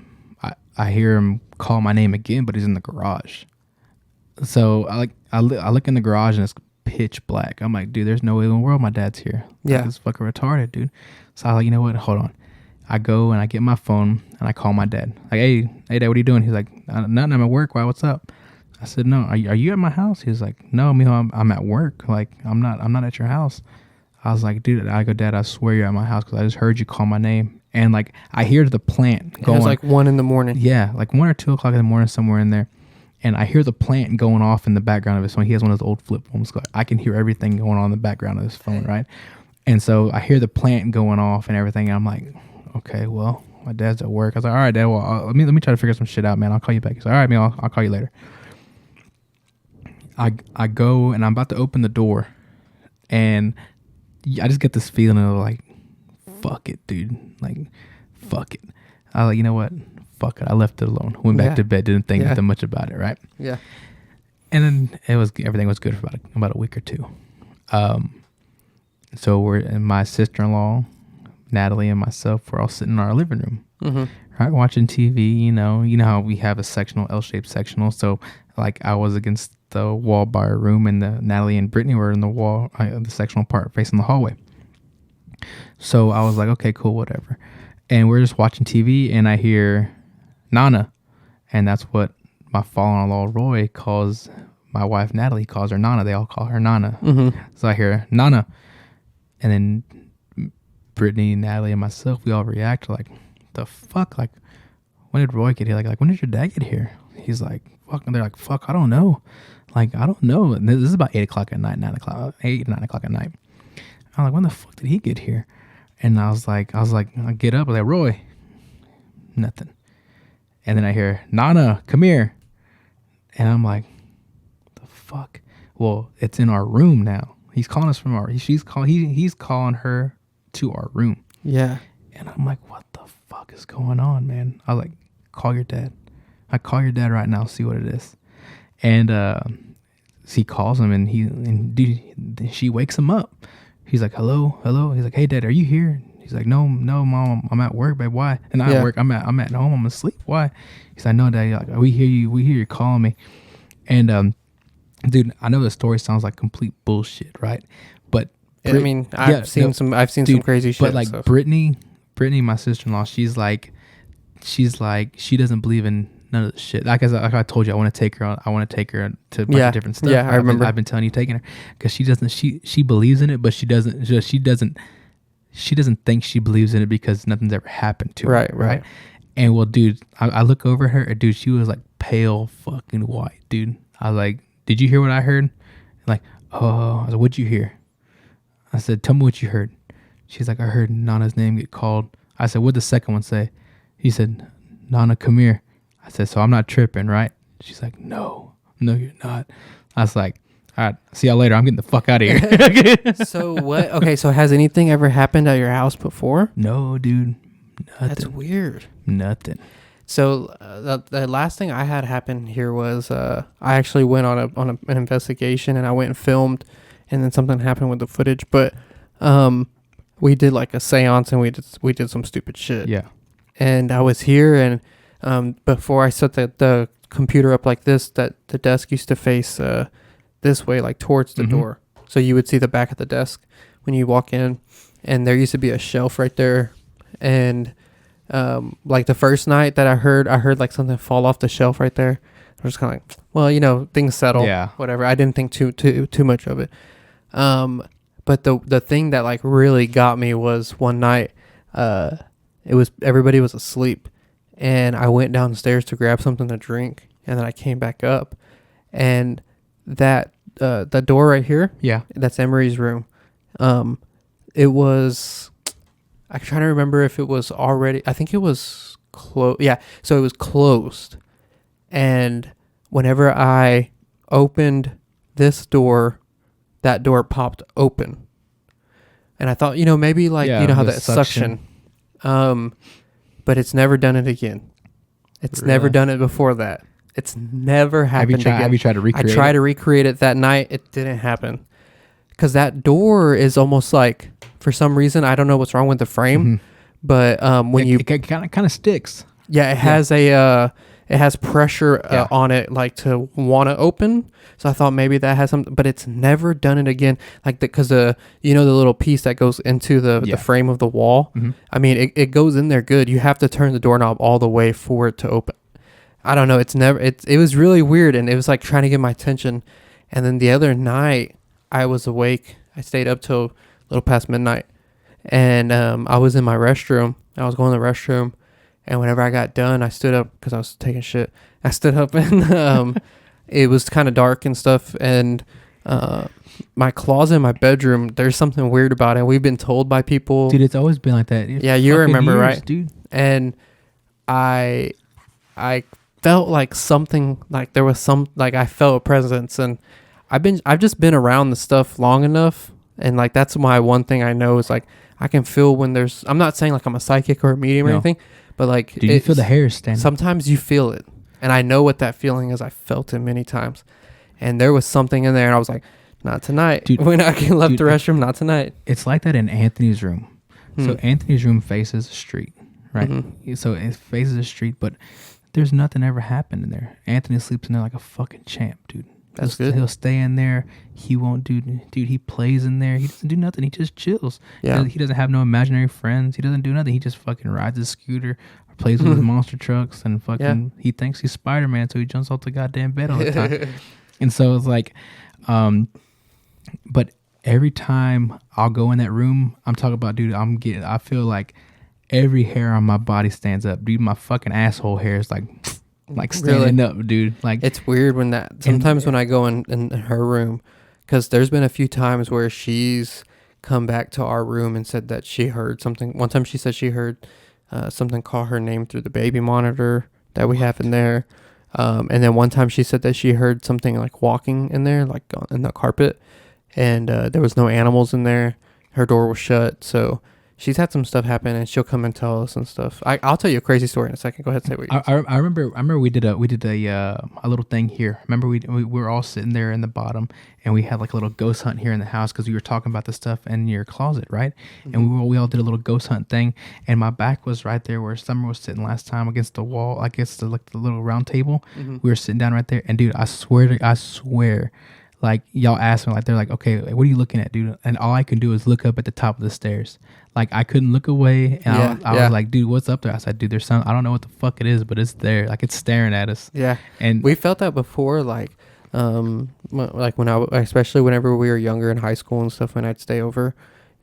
[SPEAKER 4] hear him call my name again, but he's in the garage. So I look in the garage and it's pitch black. I'm like, dude, there's no way in the world my dad's here.
[SPEAKER 3] Yeah.
[SPEAKER 4] It's fucking retarded, dude. So I like, you know what? Hold on. I go and I get my phone and I call my dad. Like, hey, Dad, what are you doing? He's like, nothing. I'm at work. Why? What's up? I said, no. Are you at my house? He's like, no, I'm at work. Like, I'm not at your house. I was like, dude. I go, Dad, I swear you're at my house because I just heard you call my name. And like, I hear the plant going.
[SPEAKER 3] It was like 1 a.m.
[SPEAKER 4] Yeah, like 1 or 2 o'clock in the morning, somewhere in there. And I hear the plant going off in the background of his phone. He has one of those old flip phones. I can hear everything going on in the background of his phone, right? And so I hear the plant going off and everything. And I'm like, okay, well, my dad's at work. I was like, all right, Dad, well, let me try to figure some shit out, man. I'll call you back. He's like, all right, man, I'll call you later. I go and I'm about to open the door, and I just get this feeling of like, fuck it, dude. Like, fuck it. I was like, you know what? Fuck it. I left it alone. Went back to bed. Didn't think that much about it, right?
[SPEAKER 3] Yeah.
[SPEAKER 4] And then everything was good for about a week or two. So my sister-in-law, Natalie, and myself, we're all sitting in our living room, right, watching TV. You know how we have a sectional, L-shaped sectional. So like I was against the wall by our room, and Natalie and Brittany were in the wall, the sectional part facing the hallway. So I was like, okay, cool, whatever. And we're just watching TV, and I hear Nana, and that's what my father-in-law Roy calls my wife Natalie. He calls her Nana. They all call her Nana. So I hear Nana, and then Brittany, Natalie, and myself, we all react like, the fuck? Like, when did Roy get here? Like when did your dad get here? He's like, fuck. And they're like, fuck, I don't know. Like, I don't know. And this is about 8 o'clock at night, 9 o'clock at night. I'm like, when the fuck did he get here? And I was like, I get up, I'm like, Roy, nothing. And then I hear, Nana, come here. And I'm like, the fuck? Well, it's in our room now. He's calling us from he's calling her to our room.
[SPEAKER 3] Yeah.
[SPEAKER 4] And I'm like, what the fuck is going on, man? I was like, call your dad. I call your dad right now, see what it is. And he calls him, and dude, she wakes him up. He's like, hello. He's like, hey, Dad, are you here? He's like, no, Mom, I'm at work, babe. Why? And I'm at work. I'm at home. I'm asleep. Why? He's like, no, Dad. Like, we hear you calling me. And dude, I know the story sounds like complete bullshit, right? But
[SPEAKER 3] I mean, I've seen some crazy shit.
[SPEAKER 4] But like Brittany, my sister-in-law, she's like, she doesn't believe in none of this shit. Like I told you, I want to take her to a bunch of different stuff.
[SPEAKER 3] Yeah, I remember.
[SPEAKER 4] I've been telling you, taking her, because she believes in it, but she doesn't think she believes in it because nothing's ever happened to her. Right. And well, dude, I look over at her, and dude, she was like pale fucking white, dude. I was like, did you hear what I heard? Like, oh, I was like, what'd you hear? I said, tell me what you heard. She's like, I heard Nana's name get called. I said, what'd the second one say? He said, Nana, come here. I said, so I'm not tripping, right? She's like, no, you're not. I was like, all right, see y'all later. I'm getting the fuck out of here.
[SPEAKER 3] So what? Okay, so has anything ever happened at your house before?
[SPEAKER 4] No, dude. Nothing.
[SPEAKER 3] That's weird.
[SPEAKER 4] Nothing.
[SPEAKER 3] So the last thing I had happen here was I actually went on an investigation, and I went and filmed, and then something happened with the footage. But we did like a seance, and we did some stupid shit.
[SPEAKER 4] Yeah.
[SPEAKER 3] and I was here, and before I set the computer up like this, that the desk used to face this way, like towards the door, so you would see the back of the desk when you walk in, and there used to be a shelf right there, and like the first night that I heard like something fall off the shelf right there. I was kind of like, well, things settle, whatever. I didn't think too much of it. But the thing that like really got me was one night, everybody was asleep, and I went downstairs to grab something to drink, and then I came back up, and that the door right here, that's Emery's room. It was, I'm trying to remember if it was already, I think it was closed. Yeah, so it was closed, and whenever I opened this door, that door popped open, and I thought, maybe like how that suction. But it's never done it again. It's never done it before that. It's never happened again.
[SPEAKER 4] Have you tried to recreate it?
[SPEAKER 3] I tried to recreate it that night. It didn't happen. Because that door is almost like, for some reason, I don't know what's wrong with the frame, but it
[SPEAKER 4] kind of sticks.
[SPEAKER 3] Yeah, it has pressure on it, like to want to open. So I thought maybe that has something, but it's never done it again. Like because the little piece that goes into the frame of the wall. I mean, it goes in there good. You have to turn the doorknob all the way for it to open. I don't know. It was really weird, and it was like trying to get my attention. And then the other night, I was awake. I stayed up till a little past midnight, and I was in my restroom. I was going to the restroom. And whenever I got done, I stood up because I was taking shit. I stood up and it was kind of dark and stuff. And my closet in my bedroom, there's something weird about it. We've been told by people.
[SPEAKER 4] Dude, it's always been like that.
[SPEAKER 3] Yeah, you remember,
[SPEAKER 4] years,
[SPEAKER 3] right?
[SPEAKER 4] Dude.
[SPEAKER 3] And I felt like something, like there was some, like I felt a presence. And I've just been around the stuff long enough. And like that's my one thing I know is like I can feel when there's, I'm not saying like I'm a psychic or a medium or anything. But like,
[SPEAKER 4] do you feel the hairs standing?
[SPEAKER 3] Sometimes you feel it, and I know what that feeling is. I felt it many times, and there was something in there, and I was like, "Not tonight." Dude, when I left the restroom, not tonight.
[SPEAKER 4] It's like that in Anthony's room. So Anthony's room faces the street, right? So it faces the street, but there's nothing ever happened in there. Anthony sleeps in there like a fucking champ, dude.
[SPEAKER 3] That's good.
[SPEAKER 4] He'll stay in there. He won't do, dude. He plays in there. He doesn't do nothing. He just chills.
[SPEAKER 3] Yeah.
[SPEAKER 4] He doesn't have no imaginary friends. He doesn't do nothing. He just fucking rides his scooter or plays with his monster trucks and fucking. He thinks he's Spider-Man, so he jumps off the goddamn bed all the time. And so it's like, but every time I'll go in that room, I'm talking about, dude. I feel like every hair on my body stands up, dude. My fucking asshole hair is like standing up, dude. Like
[SPEAKER 3] it's weird when that sometimes when I go in her room, because there's been a few times where she's come back to our room and said that she heard something. One time she said she heard something call her name through the baby monitor that we have in there, and then one time she said that she heard something like walking in there, like in the carpet, and there was no animals in there. Her door was shut, so she's had some stuff happen, and she'll come and tell us and stuff. I'll tell you a crazy story in a second. Go ahead and say what you
[SPEAKER 4] I remember we did a little thing here. Remember we were all sitting there in the bottom, and we had like a little ghost hunt here in the house because we were talking about the stuff in your closet, right? And we all did a little ghost hunt thing, and my back was right there where Summer was sitting last time against the wall, against the little round table. We were sitting down right there, and dude, I swear. Like, y'all asked me, like, they're like, okay, what are you looking at, dude? And all I can do is look up at the top of the stairs. Like, I couldn't look away. And I was like, dude, what's up there? I said, dude, there's something. I don't know what the fuck it is, but it's there. Like, it's staring at us.
[SPEAKER 3] Yeah.
[SPEAKER 4] And
[SPEAKER 3] we felt that before, like when especially whenever we were younger in high school and stuff, when I'd stay over,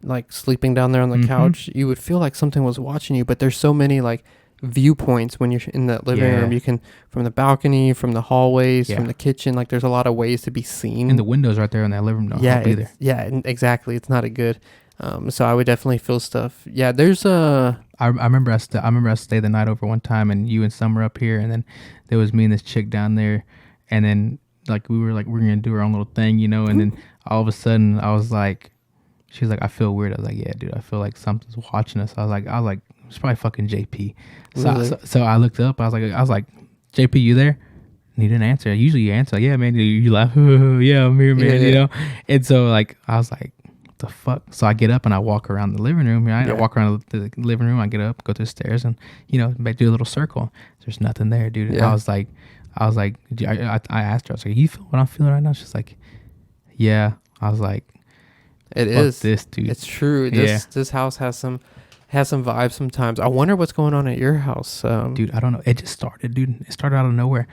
[SPEAKER 3] like, sleeping down there on the couch, you would feel like something was watching you. But there's so many, like, viewpoints when you're in that living room. You can, from the balcony, from the hallways, from the kitchen, like there's a lot of ways to be seen,
[SPEAKER 4] and the windows right there in that living room don't help either.
[SPEAKER 3] Exactly, it's not a good so I would definitely feel stuff. There's I
[SPEAKER 4] remember I stayed the night over one time, and you and Summer up here, and then there was me and this chick down there, and then like we're gonna do our own little thing, and then all of a sudden I was like, she's like, I feel weird. I was like, yeah, dude, I feel like something's watching us. I was like it's probably fucking JP. So I looked up. I was like, JP, you there? And he didn't answer. Usually you answer. Like, yeah, man. You laugh. Yeah, I'm here, man. And so like I was like, the fuck? So I get up and I walk around the living room. Right?
[SPEAKER 3] Yeah.
[SPEAKER 4] I walk around the living room. I get up, go to the stairs, and do a little circle. There's nothing there, dude.
[SPEAKER 3] Yeah.
[SPEAKER 4] I was like, I asked her. I was like, "You feel what I'm feeling right now?" She's like, "Yeah." I was like,
[SPEAKER 3] It
[SPEAKER 4] "Fuck
[SPEAKER 3] is.
[SPEAKER 4] this, dude."
[SPEAKER 3] It's true. This house has some vibes sometimes. I wonder what's going on at your house.
[SPEAKER 4] Dude, I don't know. It just started, dude. It started out of nowhere.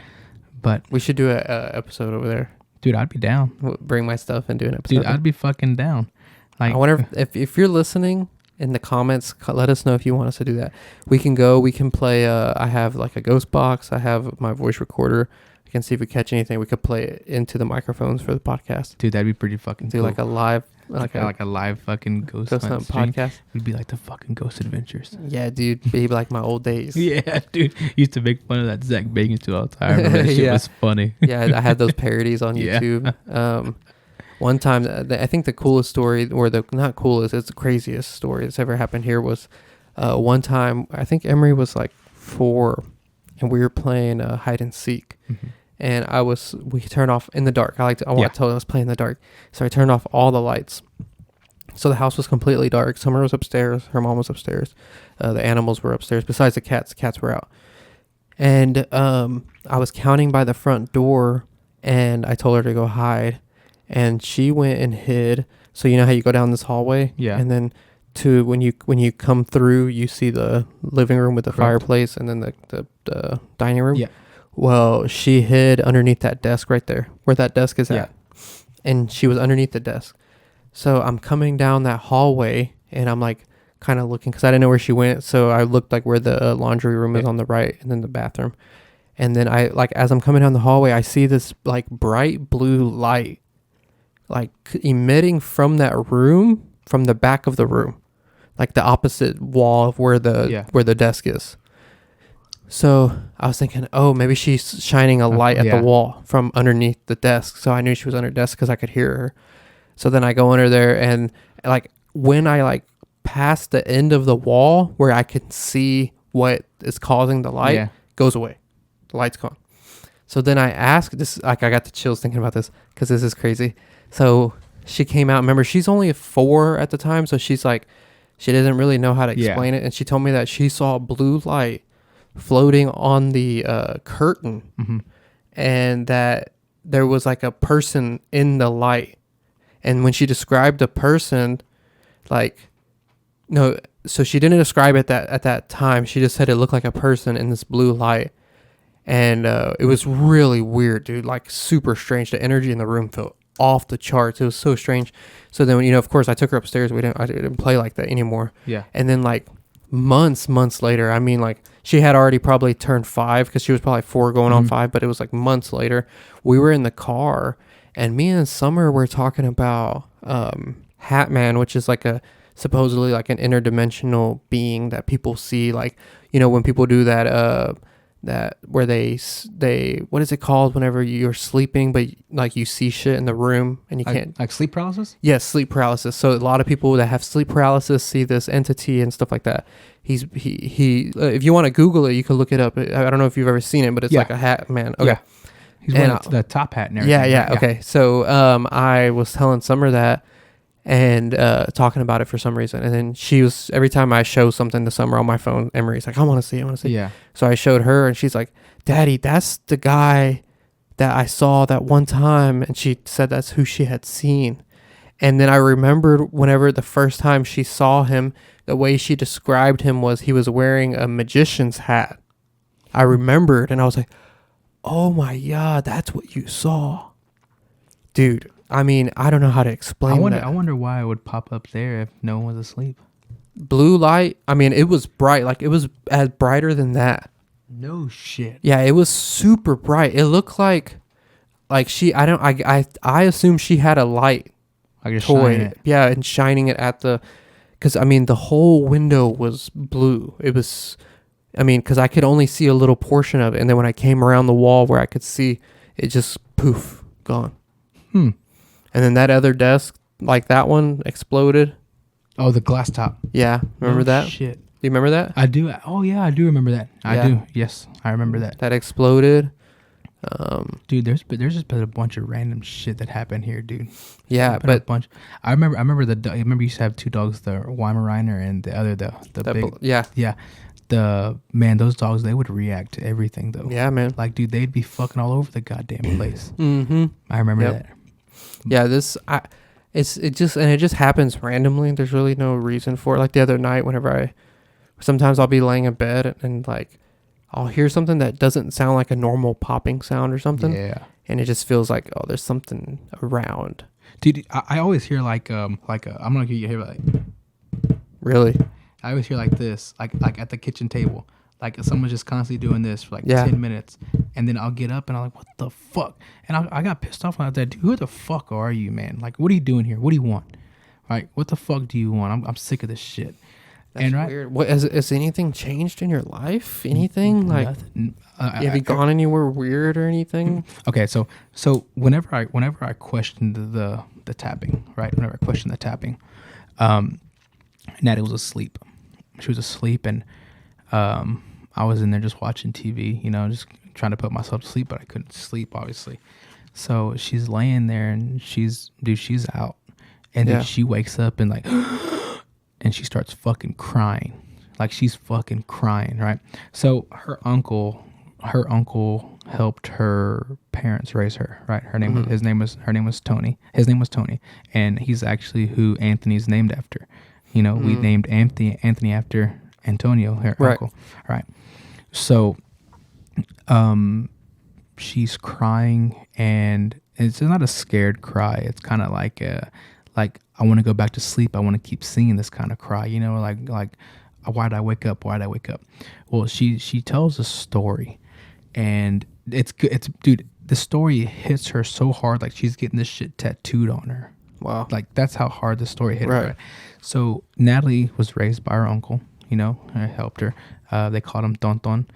[SPEAKER 4] But
[SPEAKER 3] we should do a episode over there.
[SPEAKER 4] dude, I'd be down.
[SPEAKER 3] We'll bring my stuff and do an episode.
[SPEAKER 4] Dude, I'd be fucking down. Like,
[SPEAKER 3] I wonder if you're listening in the comments, let us know if you want us to do that. We can play. I have like a ghost box. I have my voice recorder. I can see if we catch anything. We could play it into the microphones for the podcast.
[SPEAKER 4] dude, that'd be pretty fucking
[SPEAKER 3] Do
[SPEAKER 4] cool.
[SPEAKER 3] like a live,
[SPEAKER 4] like a live fucking ghost
[SPEAKER 3] hunt
[SPEAKER 4] hunt stream.
[SPEAKER 3] podcast.
[SPEAKER 4] It'd be like the fucking Ghost Adventures.
[SPEAKER 3] Yeah, dude, be like my old days.
[SPEAKER 4] Yeah, dude. Used to make fun of that Zach Bagans too all the time. I remember that shit
[SPEAKER 3] Yeah.
[SPEAKER 4] was funny.
[SPEAKER 3] Yeah, I had those parodies on
[SPEAKER 4] Yeah.
[SPEAKER 3] YouTube. One time, I think the coolest story, or the not coolest, it's the craziest story that's ever happened here was one time, I think Emery was like 4, and we were playing hide and seek.
[SPEAKER 4] Mm-hmm.
[SPEAKER 3] And we turned off in the dark. I told I was playing in the dark. So I turned off all the lights. So the house was completely dark. Summer was upstairs. Her mom was upstairs. The animals were upstairs. Besides the cats were out. And I was counting by the front door, and I told her to go hide. And she went and hid. So you know how you go down this hallway?
[SPEAKER 4] Yeah.
[SPEAKER 3] And then when you come through, you see the living room with the fireplace, and then the dining room.
[SPEAKER 4] Yeah.
[SPEAKER 3] Well, she hid underneath that desk right there, where that desk is
[SPEAKER 4] Yeah.
[SPEAKER 3] at. And she was underneath the desk. So I'm coming down that hallway, and I'm like kind of looking, because I didn't know where she went. So I looked like where the laundry room is on the right, and then the bathroom. And then as I'm coming down the hallway, I see this like bright blue light, like emitting from that room, from the back of the room, like the opposite wall of where the desk is. So I was thinking, oh, maybe she's shining a light at the wall from underneath the desk. So I knew she was under the desk because I could hear her. So then I go under there, and like when I past the end of the wall where I can see what is causing the light, goes away. The light's gone. So then I asked this, I got the chills thinking about this because this is crazy. So she came out. Remember, she's only 4 at the time, so she's like, she doesn't really know how to explain it. And she told me that she saw a blue light floating on the curtain, and that there was like a person in the light. And when she described the person, so she didn't describe it at that time. She just said it looked like a person in this blue light. And it was really weird, dude, like super strange. The energy in the room felt off the charts. It was so strange. So then, of course, I took her upstairs. I didn't play like that anymore.
[SPEAKER 4] Yeah.
[SPEAKER 3] And then months later, I mean, she had already probably turned 5, because she was probably 4 going on 5, but it was months later. We were in the car, and me and Summer were talking about Hat Man, which is supposedly an interdimensional being that people see, when people do that where they what is it called whenever you're sleeping but you see shit in the room and you can't,
[SPEAKER 4] like sleep paralysis?
[SPEAKER 3] Yes, sleep paralysis. So a lot of people that have sleep paralysis see this entity and stuff like that. He if you want to Google it, you can look it up. I don't know if you've ever seen it, but it's like a Hat Man. Okay.
[SPEAKER 4] Yeah. He's wearing the top hat and everything.
[SPEAKER 3] Yeah. Okay. So I was telling Summer that, and talking about it for some reason. And then she was, every time I show something to Summer on my phone, Emery's like, I want to see.
[SPEAKER 4] Yeah.
[SPEAKER 3] So I showed her, and she's like, Daddy, that's the guy that I saw that one time. And she said that's who she had seen. And then I remembered whenever the first time she saw him, the way she described him was he was wearing a magician's hat. I remembered, and I was like, oh my God, that's what you saw. Dude, I mean, I don't know how to explain that.
[SPEAKER 4] I wonder why it would pop up there if no one was asleep.
[SPEAKER 3] Blue light. I mean, it was bright. It was as brighter than that.
[SPEAKER 4] No shit.
[SPEAKER 3] Yeah, it was super bright. It looked like I assume she had a light toy. Yeah, and shining it at because I mean, the whole window was blue. It was, I mean, because I could only see a little portion of it. And then when I came around the wall where I could see, it just poof, gone. And then that other desk, that one, exploded.
[SPEAKER 4] Oh, the glass top.
[SPEAKER 3] Yeah, remember that?
[SPEAKER 4] Shit.
[SPEAKER 3] Do you remember that?
[SPEAKER 4] I do. Oh yeah, I do remember that. I do. Yes, I remember that.
[SPEAKER 3] That exploded.
[SPEAKER 4] Dude, there's just been a bunch of random shit that happened here, dude.
[SPEAKER 3] Yeah,
[SPEAKER 4] There's been a
[SPEAKER 3] but
[SPEAKER 4] bunch. I remember I remember you used to have two dogs, the Weimaraner and the other the big.
[SPEAKER 3] yeah,
[SPEAKER 4] Those dogs, they would react to everything though.
[SPEAKER 3] yeah, man.
[SPEAKER 4] Like, dude, they'd be fucking all over the goddamn place.
[SPEAKER 3] Mm-hmm.
[SPEAKER 4] I remember
[SPEAKER 3] Yep.
[SPEAKER 4] that.
[SPEAKER 3] Yeah, it just happens randomly. There's really no reason for it. Like the other night, sometimes I'll be laying in bed and like I'll hear something that doesn't sound like a normal popping sound or something.
[SPEAKER 4] Yeah.
[SPEAKER 3] And it just feels like, oh, there's something around.
[SPEAKER 4] Dude, I always hear I'm gonna get you here like
[SPEAKER 3] Really?
[SPEAKER 4] I always hear like this, like at the kitchen table. Like someone's just constantly doing this for like
[SPEAKER 3] Yeah.
[SPEAKER 4] 10 minutes. And then I'll get up and I'm like, what the fuck? And I got pissed off about that. Dude, who the fuck are you, man? Like, what are you doing here? What do you want? Right? What the fuck do you want? I'm sick of this shit.
[SPEAKER 3] That's
[SPEAKER 4] right,
[SPEAKER 3] weird. What has anything changed in your life? Anything like
[SPEAKER 4] nothing.
[SPEAKER 3] have you gone anywhere weird or anything?
[SPEAKER 4] Okay, so whenever I questioned the tapping, right? Whenever I questioned the tapping, Natty was asleep. She was asleep, and I was in there just watching TV, just trying to put myself to sleep, but I couldn't sleep, obviously. So she's laying there, and she's out, and then she wakes up and like, and she starts fucking crying, like she's fucking crying, right? So her uncle helped her parents raise her, right? Her name was Tony. His name was Tony, and he's actually who Anthony's named after. We named Anthony after Antonio, her uncle. Right. So she's crying, and it's not a scared cry. It's kind of like I want to go back to sleep. I want to keep singing this kind of cry, like why did I wake up? Why did I wake up? Well, she tells a story, and it's good. Dude, the story hits her so hard, like she's getting this shit tattooed on her.
[SPEAKER 3] Wow.
[SPEAKER 4] Like that's how hard the story hit her. Right? So Natalie was raised by her uncle, I helped her. They called him Tonton.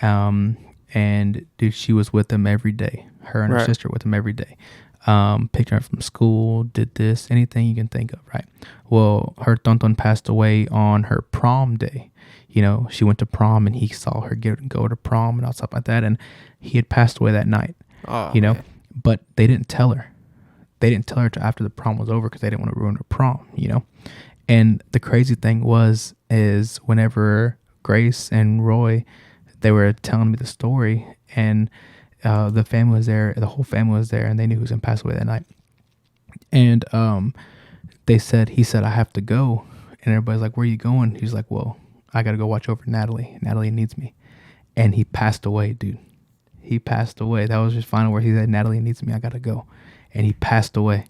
[SPEAKER 4] And dude, she was with him every day. Her and her sister with him every day. Picked her up from school, did this, anything you can think of, right? Well, her Tonton passed away on her prom day. She went to prom and he saw her go to prom and all stuff like that. And he had passed away that night,
[SPEAKER 3] man.
[SPEAKER 4] But they didn't tell her. They didn't tell her till after the prom was over because they didn't want to ruin her prom, And the crazy thing is whenever Grace and Roy, they were telling me the story, and the family was there, the whole family was there, and they knew who was going to pass away that night. And he said, I have to go. And everybody's like, where are you going? He's like, well, I got to go watch over Natalie. Natalie needs me. And he passed away, dude. He passed away. That was his final word. He said, Natalie needs me. I got to go. And he passed away.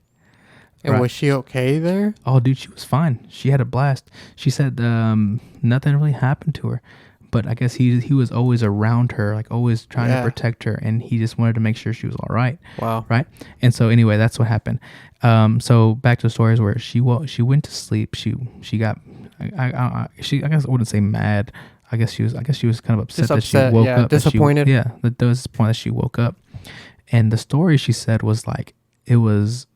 [SPEAKER 3] And was she okay there?
[SPEAKER 4] Oh, dude, she was fine. She had a blast. She said nothing really happened to her. But I guess he was always around her, like always trying to protect her. And he just wanted to make sure she was all right.
[SPEAKER 3] Wow.
[SPEAKER 4] Right? And so anyway, that's what happened. So back to the stories where she went to sleep. She got, I guess I wouldn't say mad. I guess she was kind of upset that she woke up.
[SPEAKER 3] Disappointed.
[SPEAKER 4] That was the point that she woke up. And the story she said was like,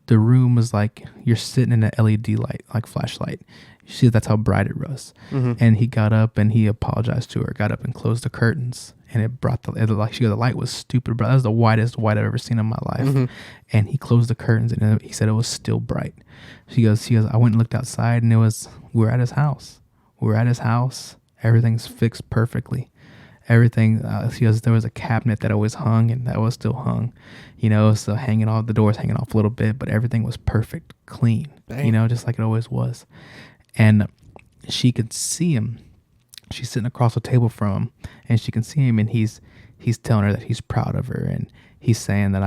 [SPEAKER 4] the room was like you're sitting in an LED light, like flashlight. She said that's how bright it was. Mm-hmm. And he got up and he apologized to her, got up and closed the curtains. And it brought the light was stupid bright. That was the whitest white I've ever seen in my life. Mm-hmm. And he closed the curtains and he said it was still bright. She goes, I went and looked outside and we were at his house. Everything's fixed perfectly. Everything, she goes, there was a cabinet that always hung and that was still hung, so the doors hanging off a little bit, but everything was perfect, clean, Dang. Just like it always was. And she could see him. She's sitting across the table from him and she can see him, and he's telling her that he's proud of her, and he's saying that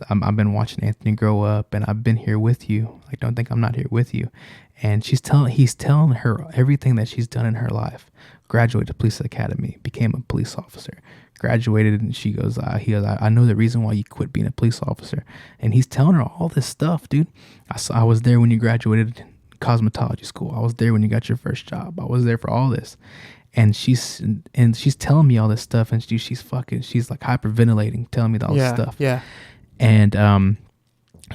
[SPEAKER 4] I've been watching Anthony grow up and I've been here with you. Like, don't think I'm not here with you. And he's telling her everything that she's done in her life. Graduated to police academy, became a police officer, graduated, and she goes, I know the reason why you quit being a police officer. And he's telling her all this stuff, dude. I was there when you graduated cosmetology school. I was there when you got your first job. I was there for all this. And she's telling me all this stuff, and she's like hyperventilating, telling me all this stuff. Yeah. And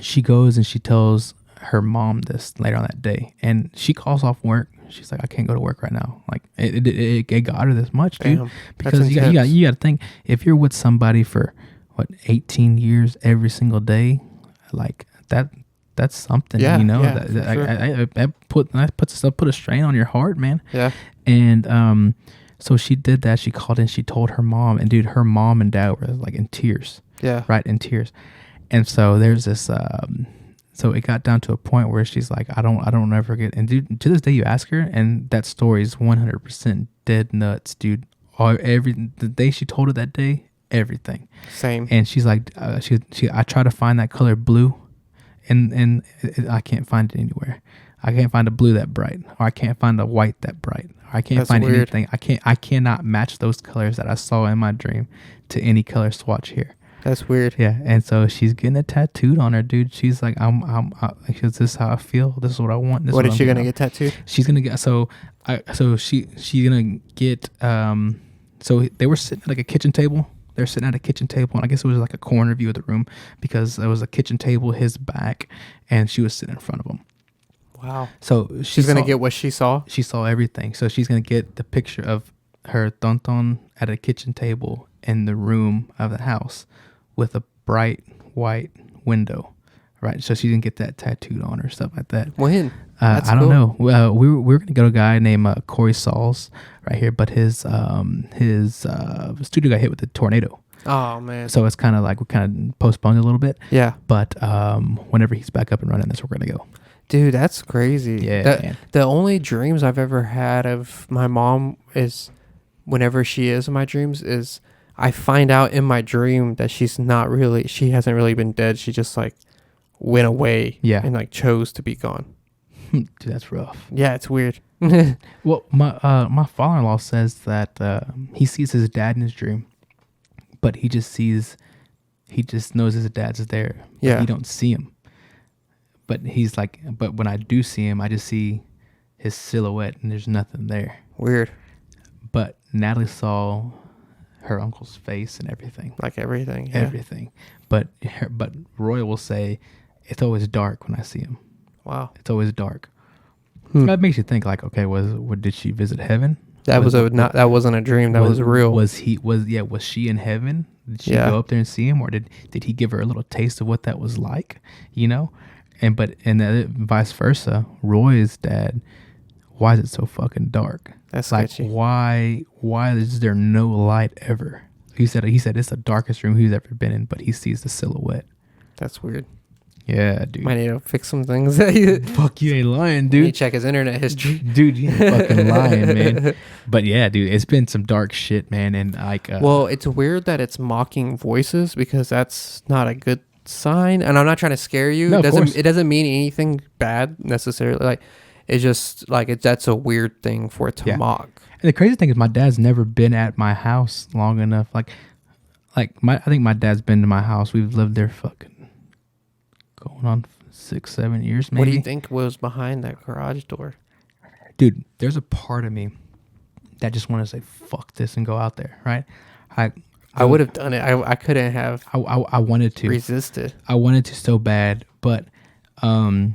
[SPEAKER 4] she goes and she tells her mom this later on that day, and she calls off work. She's like, I can't go to work right now. Like it got her this much, dude. Damn, because you got to think, if you're with somebody for 18 years every single day, like that's something,
[SPEAKER 3] Yeah,
[SPEAKER 4] you know.
[SPEAKER 3] yeah,
[SPEAKER 4] that,
[SPEAKER 3] for
[SPEAKER 4] that,
[SPEAKER 3] sure.
[SPEAKER 4] I put a strain on your heart, man.
[SPEAKER 3] Yeah.
[SPEAKER 4] And so she did that. She called in. She told her mom, and dude, her mom and dad were like in tears,
[SPEAKER 3] Yeah.
[SPEAKER 4] right, in tears. And so there's this. So it got down to a point where she's like, I don't ever get. And dude, to this day, you ask her, and that story is 100% dead nuts, dude. The day she told her that day, everything.
[SPEAKER 3] Same.
[SPEAKER 4] And she's like, I try to find that color blue, and I can't find it anywhere. I can't find a blue that bright, or I can't find a white that bright, or I can't find
[SPEAKER 3] weird.
[SPEAKER 4] anything. I cannot match those colors that I saw in my dream to any color swatch here.
[SPEAKER 3] That's weird.
[SPEAKER 4] Yeah, and so she's getting it tattooed on her, dude. She's like, this is how I feel. This is what I want. This
[SPEAKER 3] What
[SPEAKER 4] is
[SPEAKER 3] is she gonna get tattooed?
[SPEAKER 4] She's gonna get she's gonna get so they were sitting at like a kitchen table. They're sitting at a kitchen table, and I guess it was like a corner view of the room because there was a kitchen table his back, and she was sitting in front of him.
[SPEAKER 3] Wow.
[SPEAKER 4] So
[SPEAKER 3] She's gonna get what she saw.
[SPEAKER 4] She saw everything. So she's gonna get the picture of her tonton at a kitchen table in the room of the house with a bright white window, right? So she didn't get that tattooed on her, stuff like that.
[SPEAKER 3] When?
[SPEAKER 4] I don't know. Well, we were gonna go to a guy named Corey Sauls right here, but his studio got hit with a tornado.
[SPEAKER 3] Oh man.
[SPEAKER 4] So it's kind of like we kind of postponed a little bit.
[SPEAKER 3] Yeah.
[SPEAKER 4] But whenever he's back up and running, that's where we're gonna go.
[SPEAKER 3] Dude, that's crazy.
[SPEAKER 4] Yeah, man.
[SPEAKER 3] The only dreams I've ever had of my mom is whenever she is in my dreams is I find out in my dream that she hasn't really been dead. She just like went away.
[SPEAKER 4] Yeah.
[SPEAKER 3] And like chose to be gone.
[SPEAKER 4] Dude, that's rough.
[SPEAKER 3] Yeah, it's weird.
[SPEAKER 4] Well, my father-in-law says that he sees his dad in his dream, but he just knows his dad's there. But
[SPEAKER 3] Yeah.
[SPEAKER 4] he don't see him. But he's like, but when I do see him, I just see his silhouette, and there's nothing there.
[SPEAKER 3] Weird.
[SPEAKER 4] But Natalie saw her uncle's face and everything.
[SPEAKER 3] Like everything. Yeah.
[SPEAKER 4] Everything. But Roy will say, it's always dark when I see him.
[SPEAKER 3] Wow.
[SPEAKER 4] It's always dark. That makes you think like, okay, did she visit heaven?
[SPEAKER 3] That that wasn't a dream. That was real.
[SPEAKER 4] Was she in heaven? Did she go up there and see him, or did he give her a little taste of what that was like? You know, and vice versa. Roy's dad. Why is it so fucking dark?
[SPEAKER 3] That's
[SPEAKER 4] like
[SPEAKER 3] sketchy.
[SPEAKER 4] why is there no light ever? He said it's the darkest room he's ever been in, but he sees the silhouette.
[SPEAKER 3] That's weird.
[SPEAKER 4] Yeah, dude.
[SPEAKER 3] Might need to fix some things.
[SPEAKER 4] Fuck, you ain't lying, dude.
[SPEAKER 3] Need to check his internet history.
[SPEAKER 4] Dude, you ain't fucking lying, man. But yeah, dude, it's been some dark shit, man. And like,
[SPEAKER 3] Well, it's weird that it's mocking voices because that's not a good sign. And I'm not trying to scare you.
[SPEAKER 4] No, of course.
[SPEAKER 3] It doesn't mean anything bad necessarily. Like it's just like that's a weird thing for it to mock.
[SPEAKER 4] And the crazy thing is, my dad's never been at my house long enough. I think my dad's been to my house. We've lived there fucking going on 6-7 years, maybe.
[SPEAKER 3] What do you think was behind that garage door?
[SPEAKER 4] Dude, there's a part of me that just want to say fuck this and go out there, right?
[SPEAKER 3] I would have done it. I couldn't have.
[SPEAKER 4] I wanted to
[SPEAKER 3] resisted.
[SPEAKER 4] I wanted to so bad, but I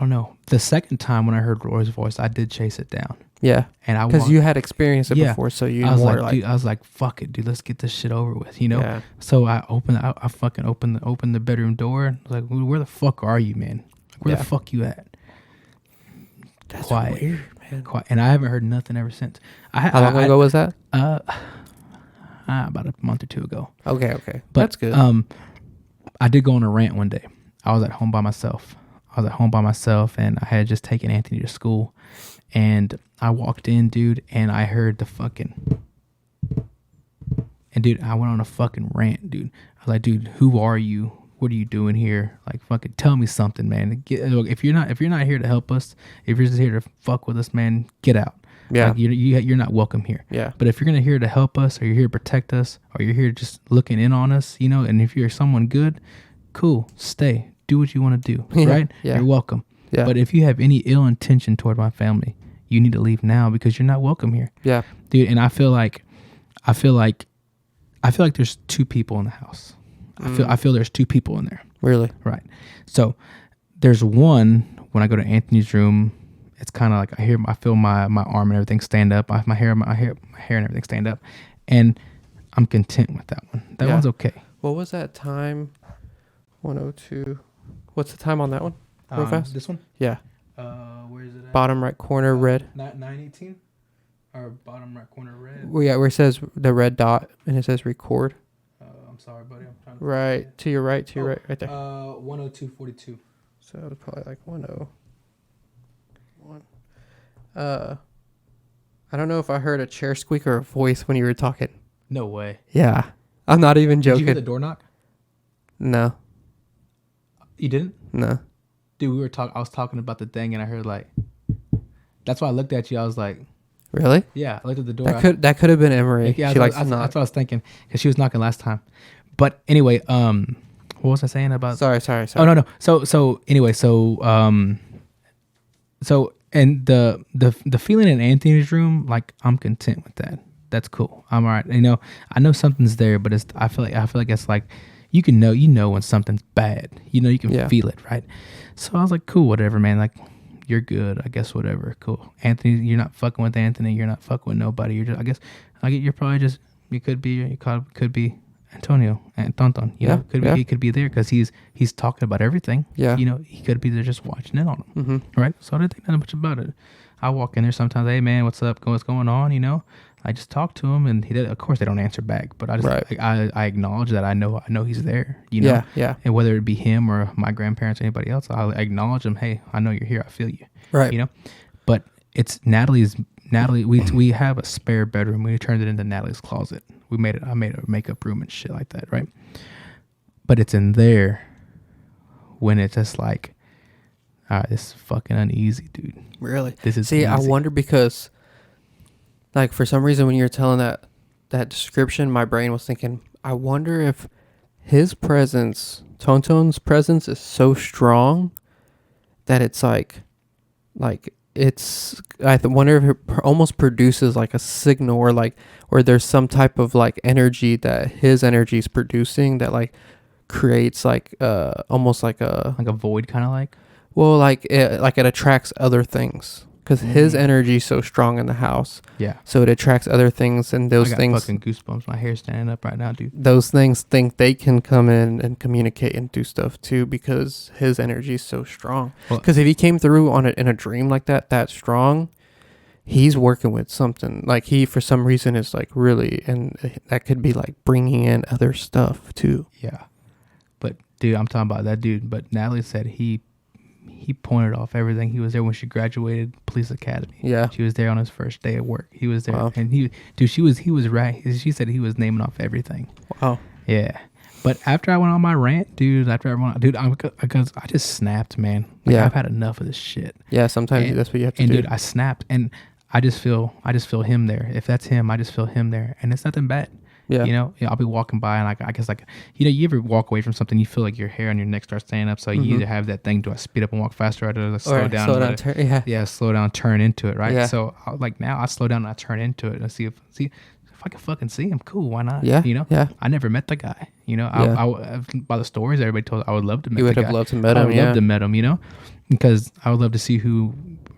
[SPEAKER 4] don't know. The second time when I heard Roy's voice, I did chase it down.
[SPEAKER 3] Yeah,
[SPEAKER 4] and
[SPEAKER 3] because you had experienced it before, so you
[SPEAKER 4] I was
[SPEAKER 3] more
[SPEAKER 4] dude, I was like, fuck it, dude, let's get this shit over with, you know.
[SPEAKER 3] Yeah.
[SPEAKER 4] So I fucking opened the bedroom door. I was like, where the fuck are you, man? Where the fuck you at?
[SPEAKER 3] That's
[SPEAKER 4] quiet,
[SPEAKER 3] weird, man.
[SPEAKER 4] Quiet, and I haven't heard nothing ever since.
[SPEAKER 3] How long ago was that?
[SPEAKER 4] About a month or two ago.
[SPEAKER 3] Okay,
[SPEAKER 4] but,
[SPEAKER 3] that's good.
[SPEAKER 4] I did go on a rant one day. I was at home by myself. And I had just taken Anthony to school, and I walked in, dude, and I heard the fucking, and dude, I went on a fucking rant, dude. I was like, dude, who are you? What are you doing here? Like, fucking tell me something, man. Look, if you're not here to help us, if you're just here to fuck with us, man, get out.
[SPEAKER 3] Yeah.
[SPEAKER 4] Like, you're not welcome here.
[SPEAKER 3] Yeah.
[SPEAKER 4] But if you're here to help us, or you're here to protect us, or you're here just looking in on us, you know, and if you're someone good, cool, stay. Do what you want to do, right?
[SPEAKER 3] Yeah.
[SPEAKER 4] You're welcome.
[SPEAKER 3] Yeah.
[SPEAKER 4] But if you have any ill intention toward my family, you need to leave now because you're not welcome here.
[SPEAKER 3] Yeah.
[SPEAKER 4] Dude, and I feel like there's two people in the house. I feel there's two people in there.
[SPEAKER 3] Really?
[SPEAKER 4] Right. So there's one when I go to Anthony's room, it's kind of like I feel my arm and everything stand up. My hair and everything stand up. And I'm content with that one. That
[SPEAKER 3] Yeah.
[SPEAKER 4] one's okay.
[SPEAKER 3] What was that time? 102. What's the time on that one? Real fast.
[SPEAKER 4] This one.
[SPEAKER 3] Yeah.
[SPEAKER 4] Where is it at?
[SPEAKER 3] Bottom right corner, red.
[SPEAKER 4] Not 918. Or bottom right corner, red.
[SPEAKER 3] Well, yeah, where it says the red dot and it says record.
[SPEAKER 4] I'm sorry, buddy. I'm trying to.
[SPEAKER 3] Right to your right, right there.
[SPEAKER 4] 102.42.
[SPEAKER 3] So it's probably like 101. I don't know if I heard a chair squeak or a voice when you were talking.
[SPEAKER 4] No way.
[SPEAKER 3] Yeah, I'm not even
[SPEAKER 4] Did you
[SPEAKER 3] joking.
[SPEAKER 4] hear the door knock?
[SPEAKER 3] No,
[SPEAKER 4] You didn't?
[SPEAKER 3] no.
[SPEAKER 4] Dude, I was talking about the thing, and I heard like. That's why I looked at you. I was like,
[SPEAKER 3] Really?
[SPEAKER 4] yeah. I looked at the door.
[SPEAKER 3] That could have been Emery.
[SPEAKER 4] Yeah,
[SPEAKER 3] She likes to
[SPEAKER 4] that's
[SPEAKER 3] knock.
[SPEAKER 4] what I was thinking because she was knocking last time. But anyway, what was I saying about?
[SPEAKER 3] Sorry.
[SPEAKER 4] Oh no. So anyway, and the feeling in Anthony's room, like I'm content with that. That's cool. I'm all right. I know something's there, but I feel like it's like you know when something's bad. You can feel it, right? So I was like, cool, whatever, man. Like you're good, I guess, whatever. Cool. Anthony, you're not fucking with Anthony. You're not fucking with nobody. You're just, you're probably just, you could be Antonio and Tonton. He could be there because he's talking about everything.
[SPEAKER 3] Yeah.
[SPEAKER 4] He could be there just watching in on him.
[SPEAKER 3] Mm-hmm.
[SPEAKER 4] Right. So I didn't think that much about it. I walk in there sometimes. Hey man, what's up? What's going on? I just talk to him, and of course they don't answer back, but I just I acknowledge that I know he's there.
[SPEAKER 3] Yeah.
[SPEAKER 4] And whether it be him or my grandparents or anybody else, I'll acknowledge them. Hey, I know you're here. I feel you.
[SPEAKER 3] Right.
[SPEAKER 4] But it's Natalie's. Natalie, we have a spare bedroom. We turned it into Natalie's closet. I made a makeup room and shit like that, right? But it's in there when it's just like, all right, this is fucking uneasy, dude.
[SPEAKER 3] Really?
[SPEAKER 4] This is
[SPEAKER 3] See,
[SPEAKER 4] easy.
[SPEAKER 3] I wonder because, like, for some reason when you're telling that description, my brain was thinking, I wonder if his presence, Tonton's presence, is so strong that it's like it's. Wonder if it almost produces like a signal, or there's some type of like energy that his energy is producing that like creates like almost like a
[SPEAKER 4] void, kind of like.
[SPEAKER 3] Well, like it attracts other things because his energy is so strong in the house.
[SPEAKER 4] Yeah.
[SPEAKER 3] So it attracts other things, and those
[SPEAKER 4] I got
[SPEAKER 3] things.
[SPEAKER 4] fucking goosebumps. My hair's standing up right now, dude.
[SPEAKER 3] Those things think they can come in and communicate and do stuff too because his energy is so strong. Because if he came through in a dream like that strong, he's working with something. Like he, for some reason, is like really, and that could be like bringing in other stuff too.
[SPEAKER 4] Yeah. But dude, I'm talking about that dude. But Natalie said he pointed off everything. He was there when she graduated police academy. Yeah. She was there on his first day at work. He was there. Wow. And he was right. She said he was naming off everything. Wow. Yeah. But after I went on my rant, dude, because I just snapped, man. Like, I've had enough of this shit.
[SPEAKER 3] Yeah. Sometimes that's what you have to do.
[SPEAKER 4] And dude, I snapped, and I just feel him there. If that's him, I just feel him there, and it's nothing bad. Yeah. I'll be walking by, and I guess you ever walk away from something, you feel like your hair on your neck starts standing up. So you either have that thing, do I speed up and walk faster, or do I slow down? Slow down, turn into it, right? Yeah. So now I slow down and I turn into it and see if I can fucking see him. Cool, why not? Yeah. Yeah. I never met the guy. I by the stories everybody told, I would love to meet. You would have loved to meet him. I would love to meet him. Because I would love to see who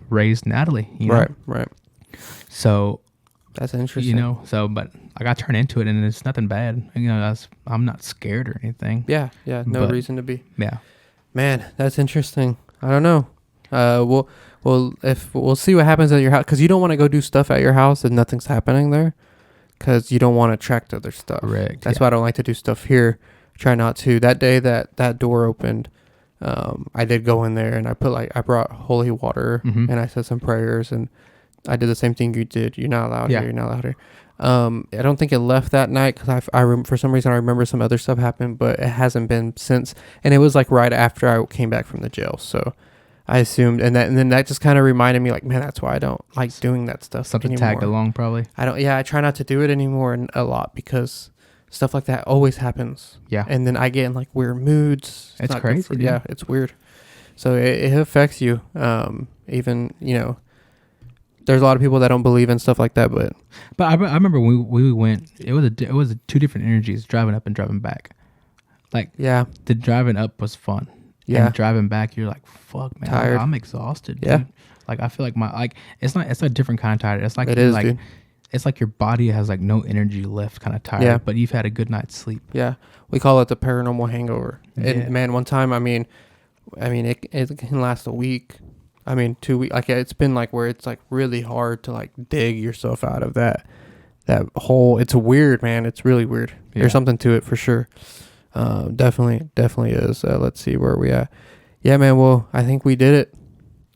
[SPEAKER 4] raised Natalie. Right. So.
[SPEAKER 3] That's interesting.
[SPEAKER 4] But I got turned into it, and it's nothing bad. I'm not scared or anything.
[SPEAKER 3] Yeah. No reason to be. Yeah. Man, that's interesting. I don't know. We'll see what happens at your house, because you don't want to go do stuff at your house and nothing's happening there, because you don't want to attract other stuff. Correct. That's why I don't like to do stuff here. Try not to. That day that door opened, I did go in there, and I brought holy water, and I said some prayers, and I did the same thing you did. You're not allowed here. You're not allowed here. I don't think it left that night because for some reason I remember some other stuff happened, but it hasn't been since. And it was like right after I came back from the jail, so I assumed. And then that just kind of reminded me, like, man, that's why I don't like doing that stuff.
[SPEAKER 4] Something
[SPEAKER 3] anymore.
[SPEAKER 4] tagged along, probably.
[SPEAKER 3] I don't. Yeah, I try not to do it anymore a lot because stuff like that always happens. Yeah. And then I get in like weird moods.
[SPEAKER 4] It's crazy.
[SPEAKER 3] Yeah, it's weird. So it affects you. Even there's a lot of people that don't believe in stuff like that, but
[SPEAKER 4] I remember when we went, it was two different energies, driving up and driving back. Like, yeah, the driving up was fun. Yeah, and driving back, you're like, fuck, man, I'm exhausted. Yeah, dude. Like I feel like it's a different kind of tired. It's like it is, like, dude. it's like your body has like no energy left, kind of tired.
[SPEAKER 3] Yeah.
[SPEAKER 4] But you've had a good night's sleep.
[SPEAKER 3] Yeah, we call it the paranormal hangover.
[SPEAKER 4] Yeah.
[SPEAKER 3] And man, one time, I mean, it can last a week. I mean, 2 weeks. Like it's been like where it's like really hard to like dig yourself out of that hole. It's weird, man. It's really weird.
[SPEAKER 4] Yeah.
[SPEAKER 3] There's something to it for sure. Definitely is. Let's see where we at. Yeah, man. Well, I think we did it.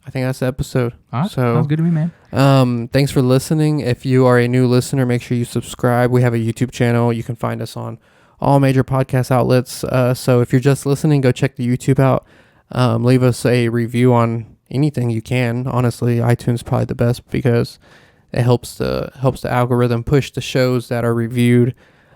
[SPEAKER 3] I think that's the episode.
[SPEAKER 4] All right.
[SPEAKER 3] So
[SPEAKER 4] Sounds good to me, man.
[SPEAKER 3] thanks for listening. If you are a new listener, make sure you subscribe. We have a YouTube channel. You can find us on all major podcast outlets. So if you're just listening, go check the YouTube out. Leave us a review on anything you can. Honestly, iTunes is probably the best because it helps the algorithm push the shows that are reviewed.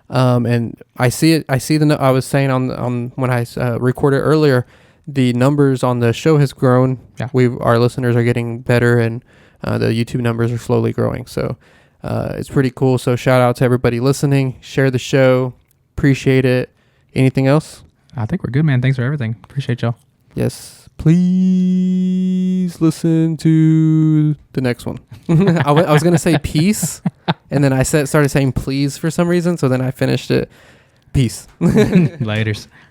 [SPEAKER 3] And I see it. I see I was saying on when I recorded earlier, the numbers on the show has grown.
[SPEAKER 4] Yeah.
[SPEAKER 3] Our listeners are getting better, and the YouTube numbers are slowly growing. So it's pretty cool. So shout out to everybody listening. Share the show. Appreciate it. Anything else?
[SPEAKER 4] I think we're good, man. Thanks for everything. Appreciate y'all.
[SPEAKER 3] Yes. Please listen to the next one. I was going to say peace, and then I started saying please for some reason, so then I finished it. Peace.
[SPEAKER 4] Laters.